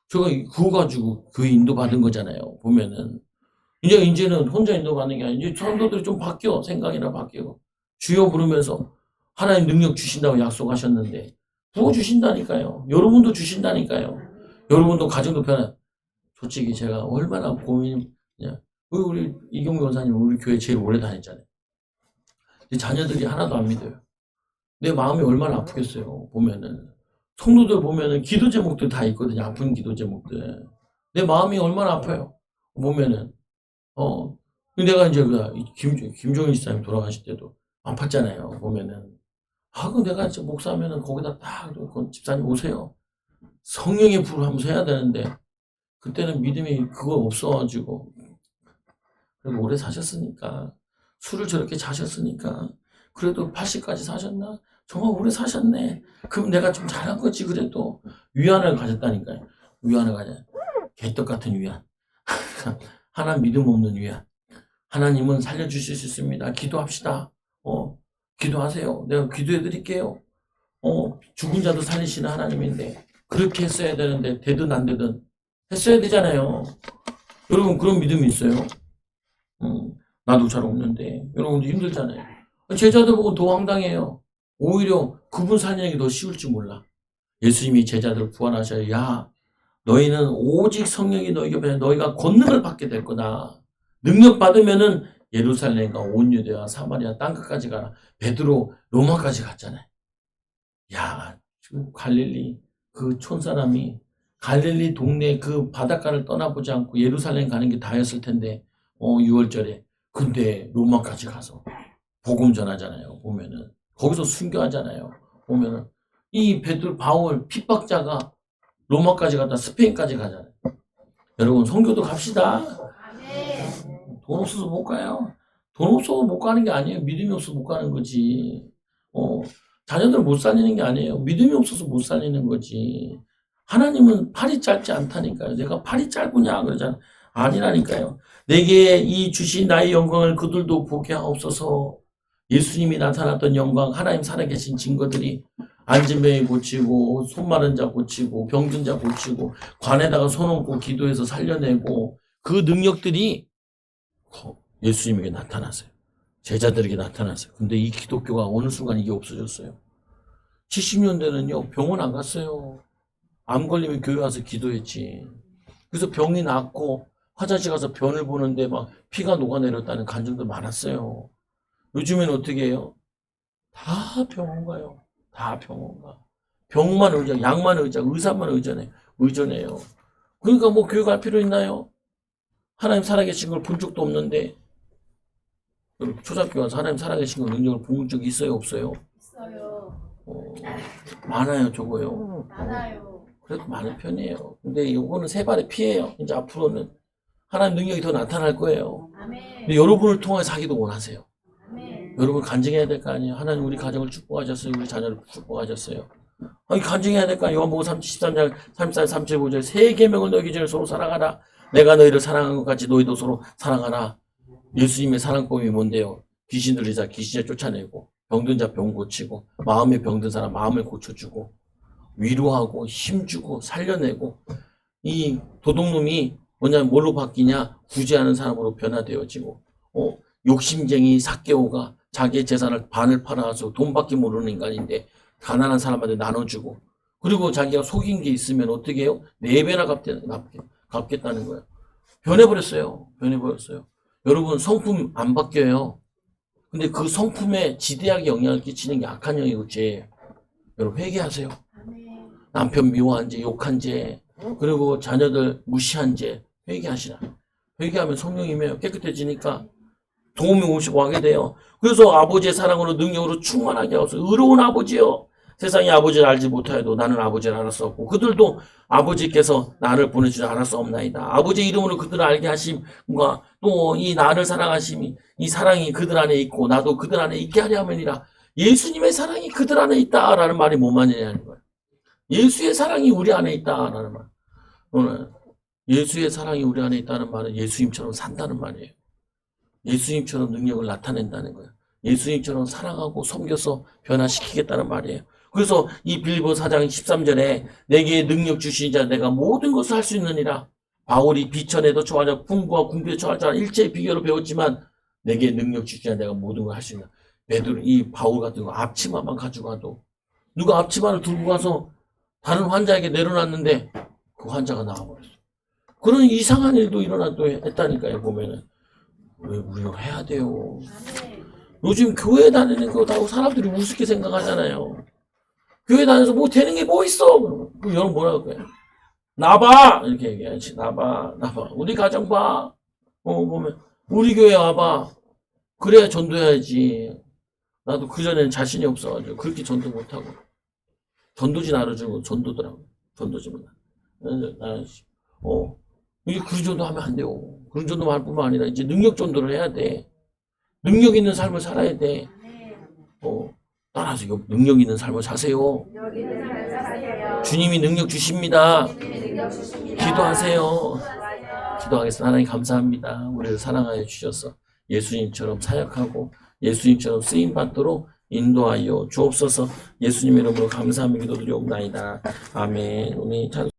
제가 그거 가지고 교회 인도받은 거잖아요. 보면은. 이제는 혼자 인도받는 게 아니라 이제 성도들이 좀 바뀌어. 생각이나 바뀌고. 주여 부르면서 하나님 능력 주신다고 약속하셨는데 부어주신다니까요. 여러분도 주신다니까요. 여러분도 가정도 편한. 솔직히 제가 얼마나 우리 이경규 원사님 우리 교회 제일 오래 다녔잖아요. 자녀들이 하나도 안 믿어요. 내 마음이 얼마나 아프겠어요. 보면은. 성도들 보면은 기도 제목들 다 있거든요. 아픈 기도 제목들. 내 마음이 얼마나 아파요. 보면은. 내가 이제 김종인 집사님 돌아가실 때도 아팠잖아요. 보면은. 그럼 내가 이제 목사면은 거기다 딱, 집사님 오세요. 성령의 불을 하면서 해야 되는데, 그때는 믿음이 그거 없어가지고, 그리고 오래 사셨으니까, 술을 저렇게 자셨으니까, 그래도 80까지 사셨나? 정말 오래 사셨네. 그럼 내가 좀 잘한 거지, 그래도. 위안을 가졌다니까요. 위안을 가져. 개떡 같은 위안. 하나 믿음 없는 위안. 하나님은 살려주실 수 있습니다. 기도합시다. 기도하세요. 내가 기도해 드릴게요. 죽은 자도 살리시는 하나님인데, 그렇게 했어야 되는데, 되든 안 되든, 했어야 되잖아요. 여러분, 그런 믿음이 있어요? 나도 잘 없는데, 여러분도 힘들잖아요. 제자들 보고 더 황당해요. 오히려 그분 살리는 게 더 쉬울 줄 몰라. 예수님이 제자들을 구원하셔야, 야, 너희는 오직 성령이 너희 곁에 너희가 권능을 받게 될 거다. 능력 받으면은 예루살렘과 온 유대와 사마리아 땅끝까지 가라. 베드로 로마까지 갔잖아요. 야, 지금 갈릴리 그 촌사람이 갈릴리 동네 그 바닷가를 떠나보지 않고 예루살렘 가는 게 다였을 텐데 6월절에 근데 로마까지 가서 복음 전하잖아요. 보면은 거기서 순교하잖아요. 보면은 이 베드로 바울 핍박자가 로마까지 갔다 스페인까지 가잖아요. 여러분 선교도 갑시다. 돈 없어서 못 가요. 돈 없어서 못 가는 게 아니에요. 믿음이 없어서 못 가는 거지. 자녀들 못 살리는 게 아니에요. 믿음이 없어서 못 살리는 거지. 하나님은 팔이 짧지 않다니까요. 내가 팔이 짧으냐 그러잖아. 아니라니까요. 내게 이 주신 나의 영광을 그들도 보게 하옵소서. 예수님이 나타났던 영광, 하나님 살아계신 증거들이 앉은 병이 고치고 손 마른 자 고치고 병든 자 고치고 관에다가 손 얹고 기도해서 살려내고 그 능력들이 예수님에게 나타났어요. 제자들에게 나타났어요. 근데 이 기독교가 어느 순간 이게 없어졌어요. 70년대는요 병원 안 갔어요. 암 걸리면 교회 와서 기도했지. 그래서 병이 낫고 화장실 가서 변을 보는데 막 피가 녹아내렸다는 간증도 많았어요. 요즘엔 어떻게 해요? 다 병원 가요. 다 병원 가. 병만 의자, 약만 의자, 의사만 의존해요. 그러니까 뭐 교회 갈 필요 있나요? 하나님 살아계신 걸 본 적도 없는데 초등학교 가서 하나님 살아계신 걸 능력을 본 적이 있어요, 없어요? 있어요. 많아요, 저거요. 많아요. 그래도 많은 편이에요. 근데 이거는 세 발의 피해요. 이제 앞으로는 하나님 능력이 더 나타날 거예요. 아멘. 근데 여러분을 통해서 하기도 원하세요. 아멘. 여러분 간증해야 될 거 아니에요. 하나님 우리 가정을 축복하셨어요. 우리 자녀를 축복하셨어요. 아니 간증해야 될 거 아니에요. 요한복음 13장 34, 37절 세 계명을 너희 기준에 서로 사랑하라. 내가 너희를 사랑한 것 같이 너희도 서로 사랑하라. 예수님의 사랑법이 뭔데요? 귀신 들린 자 귀신을 쫓아내고 병든 자 병 고치고 마음에 병든 사람 마음을 고쳐주고 위로하고 힘주고 살려내고 이 도둑놈이 뭐냐면 뭘로 바뀌냐? 구제하는 사람으로 변화되어지고 욕심쟁이 삭개오가 자기의 재산을 반을 팔아서 돈밖에 모르는 인간인데 가난한 사람한테 나눠주고 그리고 자기가 속인 게 있으면 어떻게 해요? 4배나 갚겠다는 거예요. 변해버렸어요. 여러분 성품 안 바뀌어요. 근데 그 성품에 지대하게 영향을 끼치는 게 악한 영이고 죄예요. 여러분 회개하세요. 아멘. 남편 미워한 죄, 욕한 죄, 그리고 자녀들 무시한 죄 회개하시라. 회개하면 성령이면 깨끗해지니까 도움이 오시고 하게 돼요. 그래서 아버지의 사랑으로 능력으로 충만하게 하소서. 의로운 아버지요. 세상이 아버지를 알지 못하여도 나는 아버지를 알았었고 그들도 아버지께서 나를 보내주지 않았사옵나이다. 아버지의 이름으로 그들을 알게 하심과 또 이 나를 사랑하심이 이 사랑이 그들 안에 있고 나도 그들 안에 있게 하려 함이니라. 예수님의 사랑이 그들 안에 있다라는 말이 뭔 말이냐는 거예요. 예수의 사랑이 우리 안에 있다라는 말. 오늘 예수의 사랑이 우리 안에 있다는 말은 예수님처럼 산다는 말이에요. 예수님처럼 능력을 나타낸다는 거예요. 예수님처럼 사랑하고 섬겨서 변화시키겠다는 말이에요. 그래서 이 빌립보 4장 13절에 내게 능력 주신 자 내가 모든 것을 할 수 있느니라. 바울이 비천에도 처하자 궁과 궁비에 처하자 일체의 비결을 배웠지만 내게 능력 주신 자 내가 모든 걸 할 수 있느니라. 베드로 이 바울 같은 거 앞치마만 가져가도 누가 앞치마를 들고 가서 다른 환자에게 내려놨는데 그 환자가 나와버렸어. 그런 이상한 일도 일어나도 했다니까요. 보면은 왜 우리가 해야 돼요. 아멘. 요즘 교회 다니는 거 다 사람들이 우습게 생각하잖아요. 교회 다녀서 뭐 되는 게 뭐 있어? 그럼 여러분 뭐라 할 거예요? 나봐! 이렇게 얘기해야지. 나봐. 우리 가정 봐. 보면 우리 교회 와봐. 그래야 전도해야지. 나도 그전에는 자신이 없어가지고 그렇게 전도 못하고 전도지 나눠주고 전도더라고. 전도지만 이게 그런 전도 하면 안 돼요. 그런 전도만 할 뿐만 아니라 이제 능력 전도를 해야 돼. 능력 있는 삶을 살아야 돼. 따라서 능력 있는 삶을 사세요. 주님이 능력 주십니다. 기도하세요. 기도하겠습니다. 하나님 감사합니다. 우리를 사랑하여 주셔서 예수님처럼 사역하고 예수님처럼 쓰임받도록 인도하여 주옵소서. 예수님 이름으로 감사하며 기도드리옵나이다. 아멘. 우리 찬